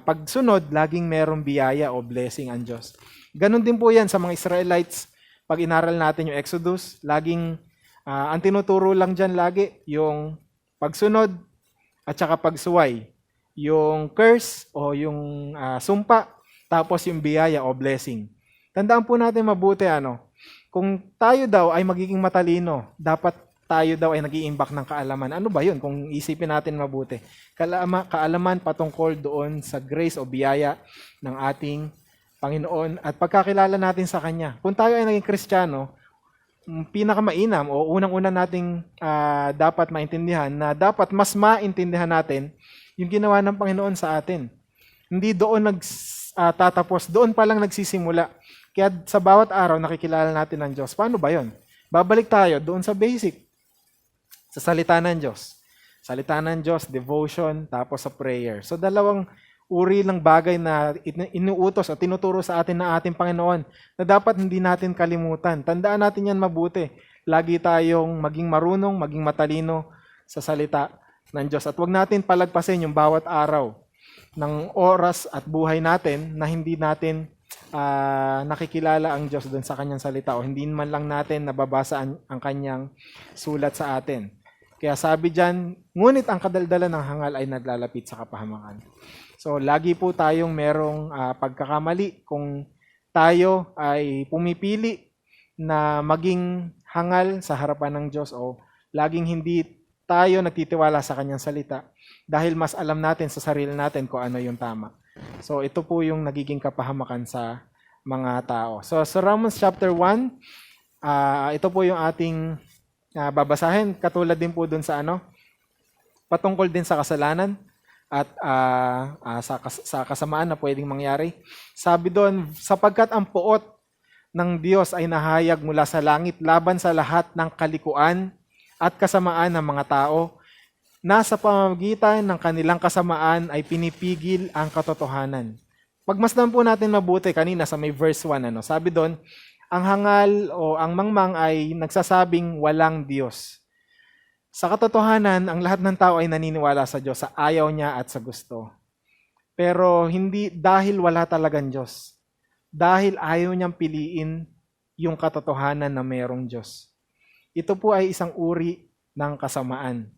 pagsunod, laging merong biyaya o blessing ang Diyos. Ganon din po yan sa mga Israelites. Pag inaral natin yung Exodus, laging ang tinuturo lang dyan lagi yung pagsunod at saka pagsuway. Yung curse o yung sumpa, tapos yung biyaya o blessing. Tandaan po natin mabuti, kung tayo daw ay magiging matalino, dapat tayo daw ay nag-iimbak ng kaalaman. Ano ba yun? Kung isipin natin mabuti. Kaalaman patungkol doon sa grace o biyaya ng ating Panginoon at pagkakilala natin sa Kanya. Kung tayo ay naging Kristiyano, pinakamainam o unang-una nating dapat maintindihan na dapat mas maintindihan natin yung ginawa ng Panginoon sa atin. Hindi doon tatapos, doon pa lang nagsisimula. Kaya sa bawat araw nakikilala natin ang Diyos. Paano ba yon? Babalik tayo doon sa basic. Sa salita ng Diyos. Salita ng Diyos, devotion, tapos sa prayer. So dalawang uri ng bagay na inuutos at tinuturo sa atin ng ating Panginoon na dapat hindi natin kalimutan. Tandaan natin yan mabuti. Lagi tayong maging marunong, maging matalino sa salita ng Diyos. At huwag natin palagpasin yung bawat araw ng oras at buhay natin na hindi natin nakikilala ang Diyos doon sa kanyang salita o hindi man lang natin nababasa ang kanyang sulat sa atin. Kaya sabi dyan, ngunit ang kadaldalan ng hangal ay naglalapit sa kapahamakan. So, lagi po tayong merong pagkakamali kung tayo ay pumipili na maging hangal sa harapan ng Diyos o laging hindi tayo nagtitiwala sa kanyang salita dahil mas alam natin sa sarili natin kung ano yung tama. So, ito po yung nagiging kapahamakan sa mga tao. So, sa Romans chapter 1, ito po yung ating babasahin. Katulad din po dun sa patungkol din sa kasalanan at sa kasamaan na pwedeng mangyari. Sabi doon, sapagkat ang puot ng Diyos ay nahayag mula sa langit laban sa lahat ng kalikuan at kasamaan ng mga tao, na sa pamamagitan ng kanilang kasamaan ay pinipigil ang katotohanan. Pagmasdan po natin mabuti kanina sa may verse 1, sabi doon, ang hangal o ang mangmang ay nagsasabing walang Diyos. Sa katotohanan, ang lahat ng tao ay naniniwala sa Diyos, sa ayaw niya at sa gusto. Pero hindi dahil wala talagang Diyos. Dahil ayaw niyang piliin yung katotohanan na mayroong Diyos. Ito po ay isang uri ng kasamaan.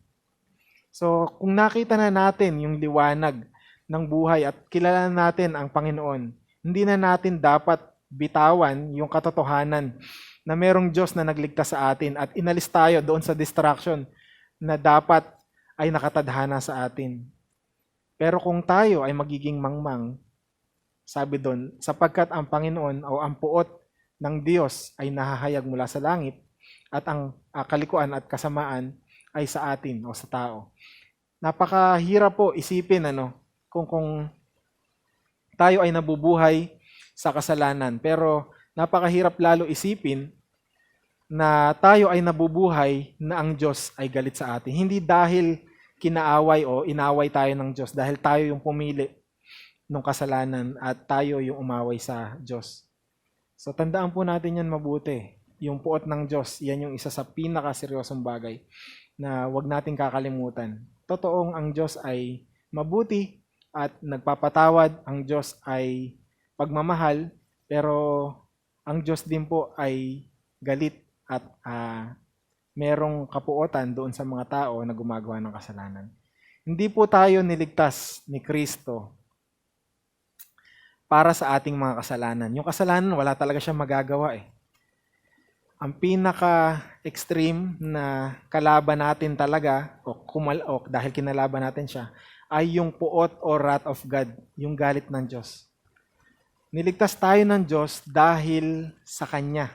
So, kung nakita na natin yung liwanag ng buhay at kilala natin ang Panginoon, hindi na natin dapat bitawan yung katotohanan na merong Diyos na nagligtas sa atin at inalis tayo doon sa distraction na dapat ay nakatadhana sa atin. Pero kung tayo ay magiging mangmang, sabi doon, sapagkat ang Panginoon o ang puot ng Diyos ay nahahayag mula sa langit at ang kalikuan at kasamaan ay sa atin o sa tao. Napakahirap po isipin kung tayo ay nabubuhay sa kasalanan. Pero napakahirap lalo isipin na tayo ay nabubuhay na ang Diyos ay galit sa atin. Hindi dahil kinaaway o inaway tayo ng Diyos, dahil tayo yung pumili ng kasalanan at tayo yung umaway sa Diyos. So tandaan po natin yan mabuti. Yung puot ng Diyos, yan yung isa sa pinakaseryosong bagay na wag nating kakalimutan. Totoong ang Diyos ay mabuti at nagpapatawad, ang Diyos ay pagmamahal, pero ang Diyos din po ay galit at merong kapuotan doon sa mga tao na gumagawa ng kasalanan. Hindi po tayo niligtas ni Kristo para sa ating mga kasalanan. Yung kasalanan, wala talaga siyang magagawa Ang pinaka-extreme na kalaban natin talaga, o dahil kinalaban natin siya, ay yung puot o wrath of God, yung galit ng Diyos. Niligtas tayo ng Diyos dahil sa Kanya.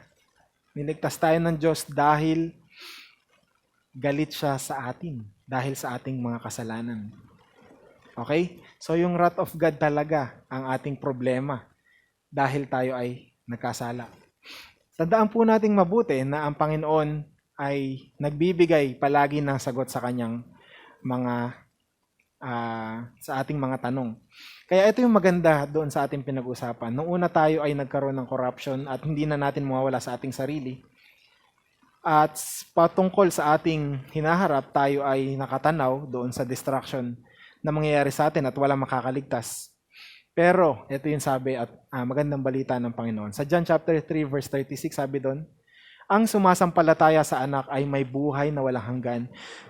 Niligtas tayo ng Diyos dahil galit siya sa atin, dahil sa ating mga kasalanan. Okay? So yung wrath of God talaga ang ating problema dahil tayo ay nagkasala. Tandaan po nating mabuti na ang Panginoon ay nagbibigay palagi ng sagot sa kanyang sa ating mga tanong. Kaya ito yung maganda doon sa ating pinag-usapan. Nung una tayo ay nagkaroon ng corruption at hindi na natin mawawala sa ating sarili, At patungkol sa ating hinaharap, tayo ay nakatanaw doon sa destruction na mangyayari sa atin at walang makakaligtas. Pero, ito yung sabi at magandang balita ng Panginoon. Sa John chapter 3 verse 36, sabi doon, ang sumasampalataya sa anak ay may buhay na walang hanggan.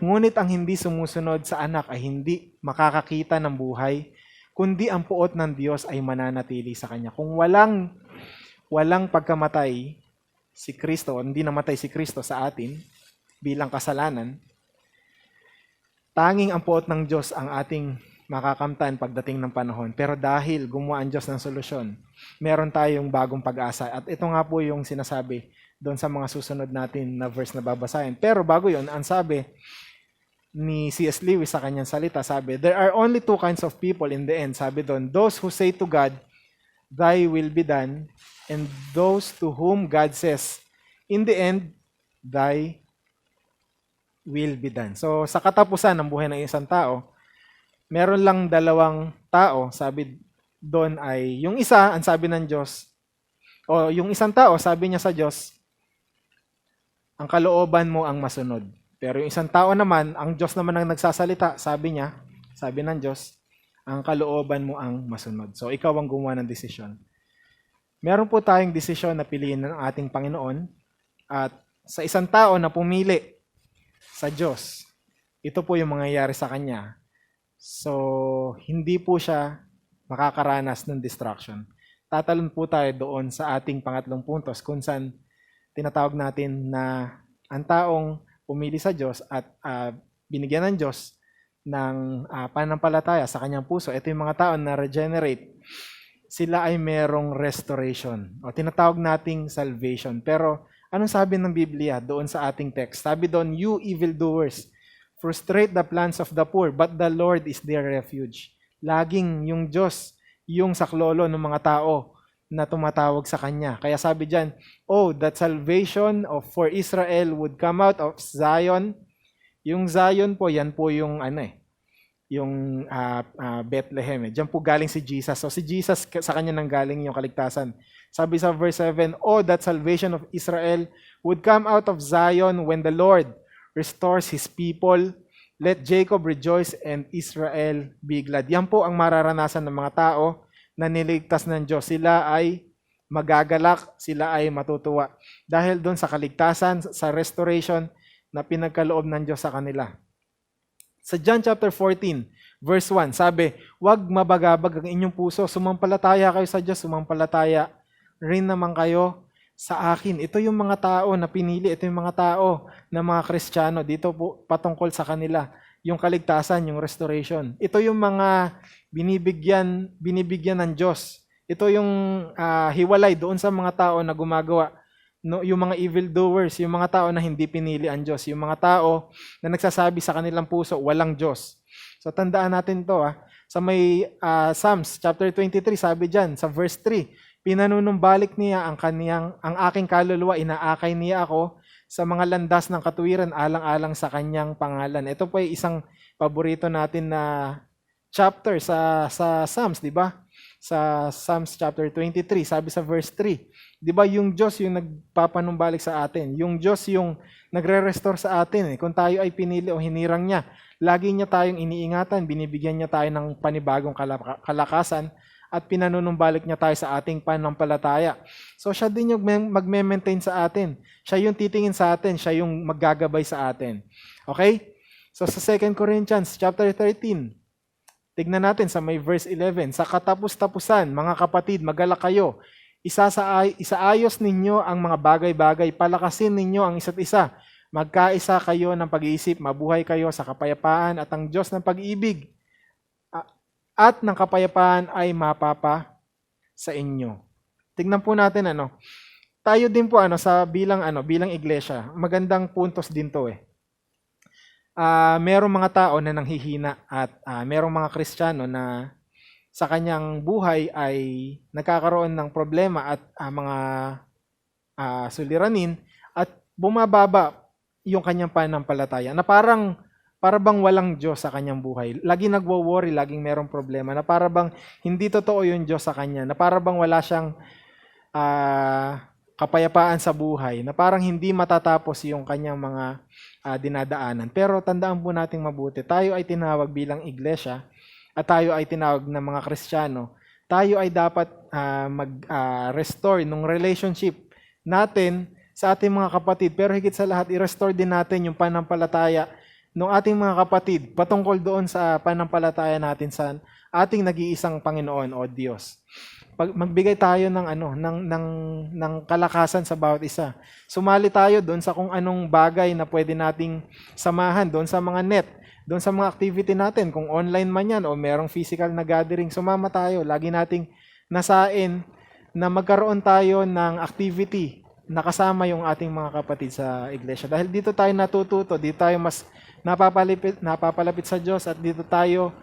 Ngunit ang hindi sumusunod sa anak ay hindi makakakita ng buhay, kundi ang puot ng Diyos ay mananatili sa kanya. Kung walang pagkamatay si Kristo, hindi namatay si Kristo sa atin bilang kasalanan, tanging ang puot ng Diyos ang ating makakamtan pagdating ng panahon. Pero dahil gumawa ang Diyos ng solusyon, meron tayong bagong pag-asa. At ito nga po yung sinasabi doon sa mga susunod natin na verse na babasahin. Pero bago yon, ang sabi ni C.S. Lewis sa kanyang salita, sabi, there are only two kinds of people in the end. Sabi doon, those who say to God, thy will be done, and those to whom God says, in the end, thy will be done. So, sa katapusan ng buhay ng isang tao, meron lang dalawang tao, sabi doon ay, yung isa, ang sabi ng Diyos, o yung isang tao, sabi niya sa Diyos, ang kalooban mo ang masunod. Pero yung isang tao naman, ang Diyos naman ang nagsasalita, sabi niya, sabi ng Diyos, ang kalooban mo ang masunod. So, ikaw ang gumawa ng desisyon. Meron po tayong desisyon na piliin ng ating Panginoon at sa isang tao na pumili sa Diyos, ito po yung mangyayari sa kanya. So, hindi po siya makakaranas ng destruction. Tatalon po tayo doon sa ating pangatlong puntos kung saan tinatawag natin na ang taong pumili sa Diyos at binigyan ng Diyos ng pananampalataya sa kanyang puso. Ito yung mga tao na regenerate. Sila ay merong restoration o tinatawag nating salvation. Pero anong sabi ng Biblia doon sa ating text? Sabi doon, you evildoers, frustrate the plans of the poor, but the Lord is their refuge. Laging yung Diyos, yung saklolo ng mga tao na tumatawag sa Kanya. Kaya sabi dyan, oh, that salvation for Israel would come out of Zion. Yung Zion po, yan po yung yung Bethlehem. Diyan po galing si Jesus. So si Jesus, sa kanya nang galing yung kaligtasan. Sabi sa verse 7, oh, that salvation of Israel would come out of Zion when the Lord restores His people. Let Jacob rejoice and Israel be glad. Yan po ang mararanasan ng mga tao na niligtas ng Diyos. Sila ay magagalak, sila ay matutuwa. Dahil doon sa kaligtasan, sa restoration na pinagkaloob ng Diyos sa kanila. Sa John chapter 14, verse 1, sabi, huwag mabagabag ang inyong puso, sumampalataya kayo sa Diyos, sumampalataya rin naman kayo sa akin. Ito yung mga tao na pinili, ito yung mga tao na mga Kristiyano, dito po patungkol sa kanila, yung kaligtasan, yung restoration. Ito yung mga binibigyan ng Diyos. Ito yung hiwalay doon sa mga tao na gumagawa. No, yung mga evildoers, yung mga tao na hindi pinili ang Diyos, yung mga tao na nagsasabi sa kanilang puso, walang Diyos. So tandaan natin to. Sa may Psalms chapter 23, sabi diyan sa verse 3, pinanunumbalik niya ang aking kaluluwa, inaakay niya ako sa mga landas ng katuwiran alang-alang sa kanyang pangalan. Ito po ay isang paborito natin na chapter sa Psalms, di ba? Sa Psalms chapter 23, sabi sa verse 3, di ba yung Diyos yung nagpapanumbalik sa atin, yung Diyos yung nagre-restore sa atin. Kung tayo ay pinili o hinirang niya, lagi niya tayong iniingatan, binibigyan niya tayo ng panibagong kalakasan at pinanunumbalik niya tayo sa ating pananampalataya. So siya din yung magme-maintain sa atin. Siya yung titingin sa atin, siya yung maggagabay sa atin. Okay? So sa 2 Corinthians chapter 13, tignan natin sa may verse 11. Sa katapus-tapusan, mga kapatid, magalak kayo. Isaayos ninyo ang mga bagay-bagay. Palakasin ninyo ang isa't isa. Magkaisa kayo ng pag-iisip. Mabuhay kayo sa kapayapaan at ang Diyos ng pag-ibig at ng kapayapaan ay mapapa sa inyo. Tignan po natin tayo din po sa bilang iglesia. Magandang puntos din to merong mga tao na nanghihina at merong mga Kristiyano na sa kanyang buhay ay nagkakaroon ng problema at mga suliranin at bumababa yung kanyang pananampalataya na para bang walang Diyos sa kanyang buhay. Lagi nagwo-worry, laging merong problema na para bang hindi totoo yung Diyos sa kanya, na para bang wala siyang kapayapaan sa buhay na parang hindi matatapos yung kanyang mga dinadaanan. Pero tandaan po nating mabuti, tayo ay tinawag bilang iglesia at tayo ay tinawag na mga Kristiyano. Tayo ay dapat mag-restore nung relationship natin sa ating mga kapatid. Pero higit sa lahat, i-restore din natin yung panampalataya ng ating mga kapatid patungkol doon sa panampalataya natin sa ating nag-iisang Panginoon o Diyos. Magbigay tayo ng kalakasan sa bawat isa. Sumali tayo doon sa kung anong bagay na pwede nating samahan doon sa mga net, doon sa mga activity natin, kung online man yan o merong physical na gathering, sumama tayo. Lagi nating nasain na magkaroon tayo ng activity na kasama yung ating mga kapatid sa iglesia. Dahil dito tayo natututo, dito tayo mas napapalapit sa Diyos at dito tayo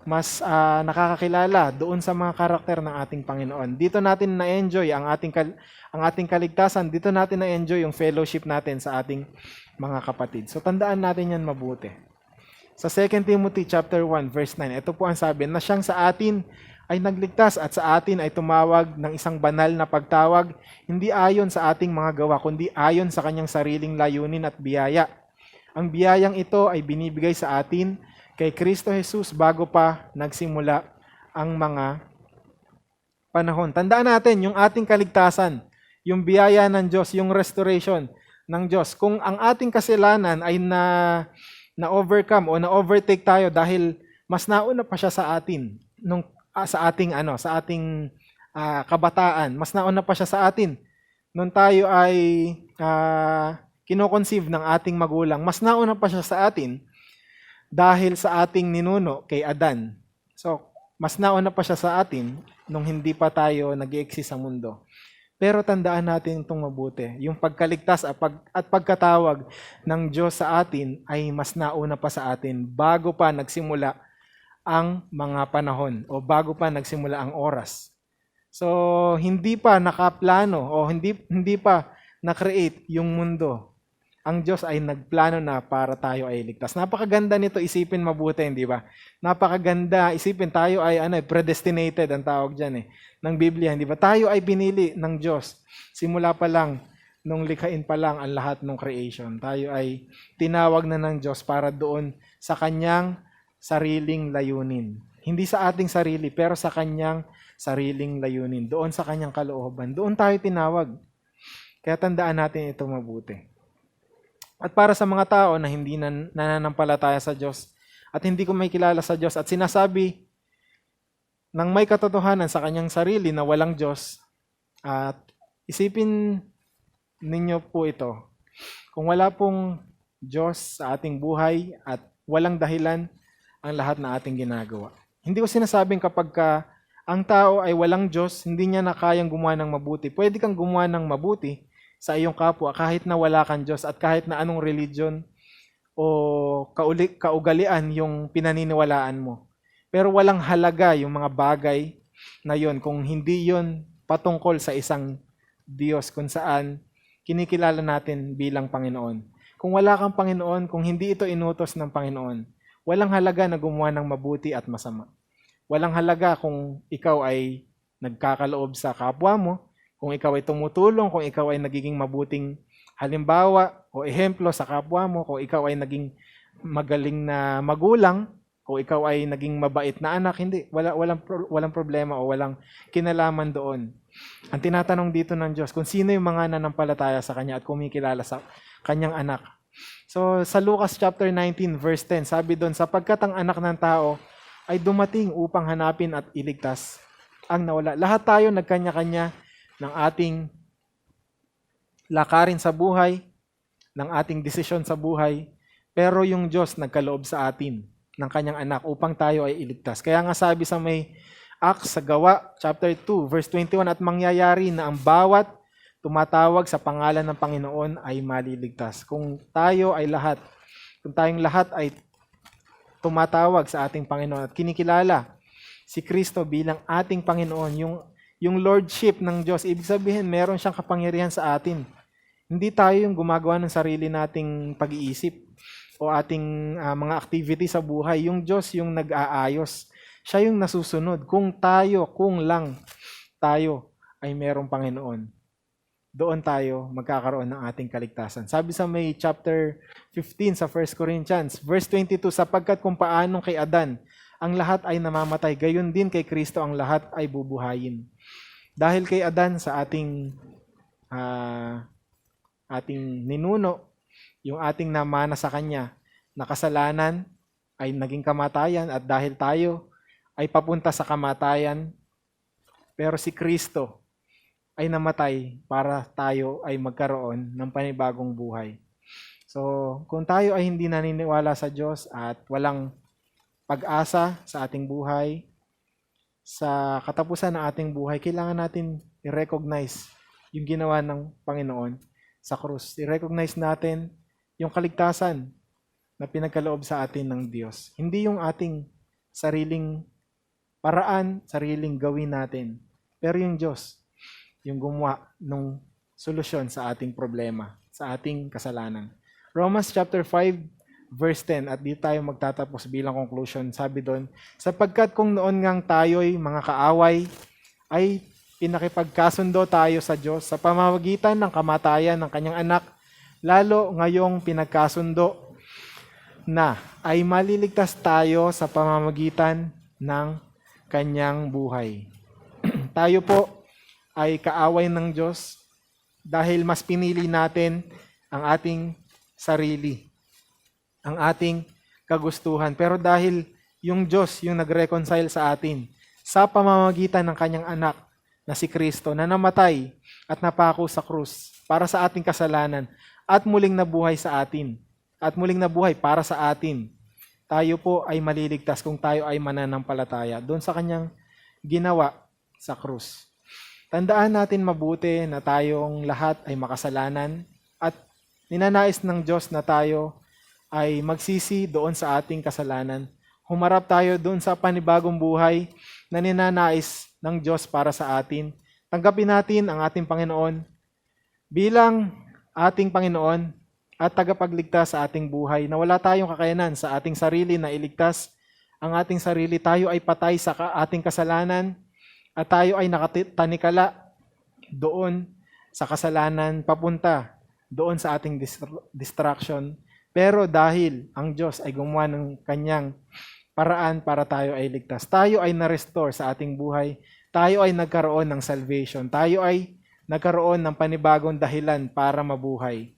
mas nakakakilala doon sa mga karakter ng ating Panginoon. Dito natin na-enjoy ang ating kaligtasan. Dito natin na-enjoy yung fellowship natin sa ating mga kapatid. So tandaan natin yan mabuti. Sa 2 Timothy chapter 1 verse 9, ito po ang sabi, na siyang sa atin ay nagligtas at sa atin ay tumawag ng isang banal na pagtawag, hindi ayon sa ating mga gawa, kundi ayon sa kanyang sariling layunin at biyaya. Ang biyayang ito ay binibigay sa atin kay Kristo Jesus bago pa nagsimula ang mga panahon. Tandaan natin yung ating kaligtasan, yung biyaya ng Diyos, yung restoration ng Diyos. Kung ang ating kasalanan ay na-overcome o na-overtake tayo dahil mas nauna pa siya sa atin sa ating kabataan, mas nauna pa siya sa atin nung tayo ay kino-conceive ng ating magulang, mas nauna pa siya sa atin dahil sa ating ninuno kay Adan. So, mas nauna pa siya sa atin nung hindi pa tayo nag-i-exist sa mundo. Pero tandaan natin itong mabuti. Yung pagkaligtas at pagkatawag ng Diyos sa atin ay mas nauna pa sa atin bago pa nagsimula ang mga panahon o bago pa nagsimula ang oras. So, hindi pa nakaplano o hindi pa na-create yung mundo. Ang Diyos ay nagplano na para tayo ay ligtas. Napakaganda nito, isipin mabuti, hindi ba? Napakaganda, isipin tayo ay predestinated ang tawag diyan ng Biblia, hindi ba? Tayo ay pinili ng Diyos. Simula pa lang nung likhain pa lang ang lahat ng creation. Tayo ay tinawag na ng Diyos para doon sa kanyang sariling layunin. Hindi sa ating sarili, pero sa kanyang sariling layunin. Doon sa kanyang kalooban. Doon tayo tinawag. Kaya tandaan natin ito mabuti. At para sa mga tao na hindi nananampalataya sa Diyos at hindi ko may kilala sa Diyos at sinasabi ng may katotohanan sa kanyang sarili na walang Diyos, at isipin ninyo po ito, kung wala pong Diyos sa ating buhay at walang dahilan ang lahat na ating ginagawa. Hindi ko sinasabing kapag ang tao ay walang Diyos, hindi niya na kayang gumawa ng mabuti. Pwede kang gumawa ng mabuti sa iyong kapwa kahit na wala kang Diyos at kahit na anong religion o kaugalian yung pinaniniwalaan mo. Pero walang halaga yung mga bagay na yon kung hindi yon patungkol sa isang Diyos kung saan kinikilala natin bilang Panginoon. Kung wala kang Panginoon, kung hindi ito inutos ng Panginoon, walang halaga na gumawa ng mabuti at masama. Walang halaga kung ikaw ay nagkakaloob sa kapwa mo, kung ikaw ay tumutulong, kung ikaw ay nagiging mabuting halimbawa o ehemplo sa kapwa mo, kung ikaw ay naging magaling na magulang, kung ikaw ay naging mabait na anak, hindi. Walang problema o walang kinalaman doon. Ang tinatanong dito ng Diyos, kung sino yung mga nanampalataya sa Kanya at kumikilala sa Kanyang anak. So sa Lucas chapter 19 verse 10, sabi doon, sapagkat ang anak ng tao ay dumating upang hanapin at iligtas ang nawala. Lahat tayo nagkanya-kanya ng ating lakarin sa buhay, ng ating desisyon sa buhay, pero yung Diyos nagkaloob sa atin ng kanyang anak upang tayo ay iligtas. Kaya nga sabi sa may Acts sa Gawa, chapter 2, verse 21, at mangyayari na ang bawat tumatawag sa pangalan ng Panginoon ay maliligtas. Kung tayong lahat ay tumatawag sa ating Panginoon at kinikilala si Kristo bilang ating Panginoon, yung lordship ng Diyos, ibig sabihin meron siyang kapangyarihan sa atin. Hindi tayo yung gumagawa ng sarili nating pag-iisip o ating mga activity sa buhay. Yung Diyos yung nag-aayos. Siya yung nasusunod. Kung lang tayo ay merong Panginoon. doon tayo magkakaroon ng ating kaligtasan. Sabi sa may chapter 15 sa 1 Corinthians, verse 22, sapagkat kung paanong kay Adan, ang lahat ay namamatay, gayon din kay Kristo ang lahat ay bubuhayin. Dahil kay Adan sa ating ninuno, yung ating namana sa kanya, na kasalanan ay naging kamatayan at dahil tayo ay papunta sa kamatayan, pero si Kristo ay namatay para tayo ay magkaroon ng panibagong buhay. So, kung tayo ay hindi naniniwala sa Diyos at walang pag-asa sa ating buhay, sa katapusan ng ating buhay, kailangan natin i-recognize yung ginawa ng Panginoon sa krus. I-recognize natin yung kaligtasan na pinagkaloob sa atin ng Diyos. Hindi yung ating sariling paraan, sariling gawin natin, pero yung Diyos, yung gumawa ng solusyon sa ating problema, sa ating kasalanan. Romans chapter 5, verse 10, at dito tayo magtatapos bilang conclusion. Sabi doon, sapagkat kung noon ngang tayo'y mga kaaway, ay pinakipagkasundo tayo sa Diyos sa pamamagitan ng kamatayan ng kanyang anak, lalo ngayong pinagkasundo na ay maliligtas tayo sa pamamagitan ng kanyang buhay. Tayo po ay kaaway ng Diyos dahil mas pinili natin ang ating sarili, ang ating kagustuhan. Pero dahil yung Diyos yung nag-reconcile sa atin sa pamamagitan ng kanyang anak na si Kristo na namatay at napako sa krus para sa ating kasalanan at muling nabuhay sa atin at muling nabuhay para sa atin, tayo po ay maliligtas kung tayo ay mananampalataya doon sa kanyang ginawa sa krus. Tandaan natin mabuti na tayong lahat ay makasalanan at ninanais ng Diyos na tayo ay magsisi doon sa ating kasalanan. Humarap tayo doon sa panibagong buhay na ninanais ng Diyos para sa atin. Tanggapin natin ang ating Panginoon bilang ating Panginoon at tagapagligtas sa ating buhay na wala tayong kakayanan sa ating sarili na iligtas ang ating sarili. Tayo ay patay sa ating kasalanan at tayo ay nakatanikala doon sa kasalanan papunta doon sa ating distraction. Pero dahil ang Diyos ay gumawa ng kanyang paraan para tayo ay ligtas, tayo ay na-restore sa ating buhay, tayo ay nagkaroon ng salvation, tayo ay nagkaroon ng panibagong dahilan para mabuhay.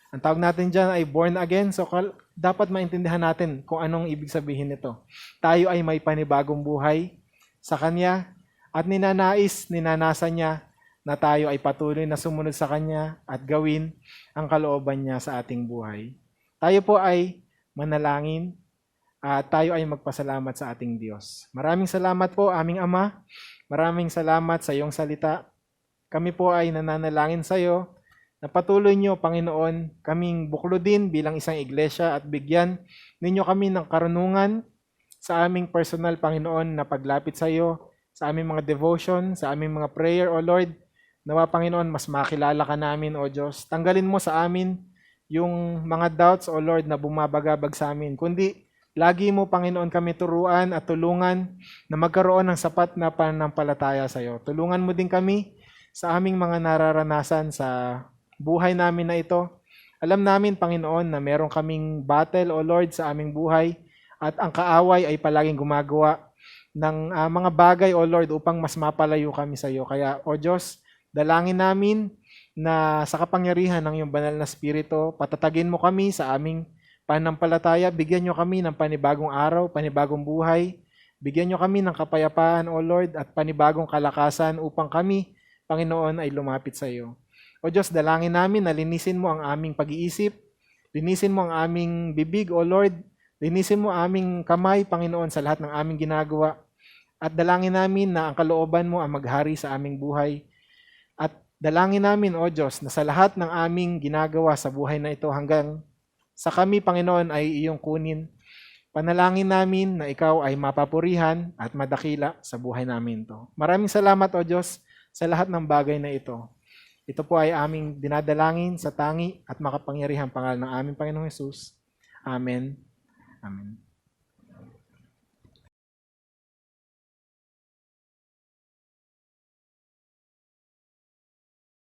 Ang tawag natin dyan ay born again, so dapat maintindihan natin kung anong ibig sabihin nito. Tayo ay may panibagong buhay sa Kanya, at ninanasa niya na tayo ay patuloy na sumunod sa Kanya at gawin ang kalooban niya sa ating buhay. Tayo po ay manalangin at tayo ay magpasalamat sa ating Diyos. Maraming salamat po, aming Ama. Maraming salamat sa iyong salita. Kami po ay nananalangin sa iyo na patuloy niyo, Panginoon, kaming buklodin bilang isang iglesia at bigyan ninyo kami ng karunungan sa aming personal, Panginoon, na paglapit sa iyo, sa aming mga devotion, sa aming mga prayer, O Lord. Nawa, Panginoon, mas makilala ka namin, O Diyos. Tanggalin mo sa amin yung mga doubts, O Lord, na bumabagabag sa amin. Kundi, lagi mo, Panginoon, kami turuan at tulungan na magkaroon ng sapat na pananampalataya sa iyo. Tulungan mo din kami sa aming mga nararanasan sa buhay namin na ito. Alam namin, Panginoon, na meron kaming battle, O Lord, sa aming buhay at ang kaaway ay palaging gumagawa ng mga bagay, O Lord, upang mas mapalayo kami sa iyo. Kaya, O Diyos, dalangin namin na sa kapangyarihan ng iyong banal na Espiritu, patatagin mo kami sa aming pananampalataya, bigyan nyo kami ng panibagong araw, panibagong buhay, bigyan nyo kami ng kapayapaan, O Lord, at panibagong kalakasan upang kami, Panginoon, ay lumapit sa iyo. O Diyos, dalangin namin na linisin mo ang aming pag-iisip, linisin mo ang aming bibig, O Lord, linisin mo aming kamay, Panginoon, sa lahat ng aming ginagawa. At dalangin namin na ang kalooban mo ang maghari sa aming buhay. At dalangin namin, O Diyos, na sa lahat ng aming ginagawa sa buhay na ito hanggang sa kami, Panginoon, ay iyong kunin. Panalangin namin na ikaw ay mapapurihan at madakila sa buhay namin ito. Maraming salamat, O Diyos, sa lahat ng bagay na ito. Ito po ay aming dinadalangin sa tangi at makapangyarihang pangalan ng aming Panginoong Hesus. Amen. Amen.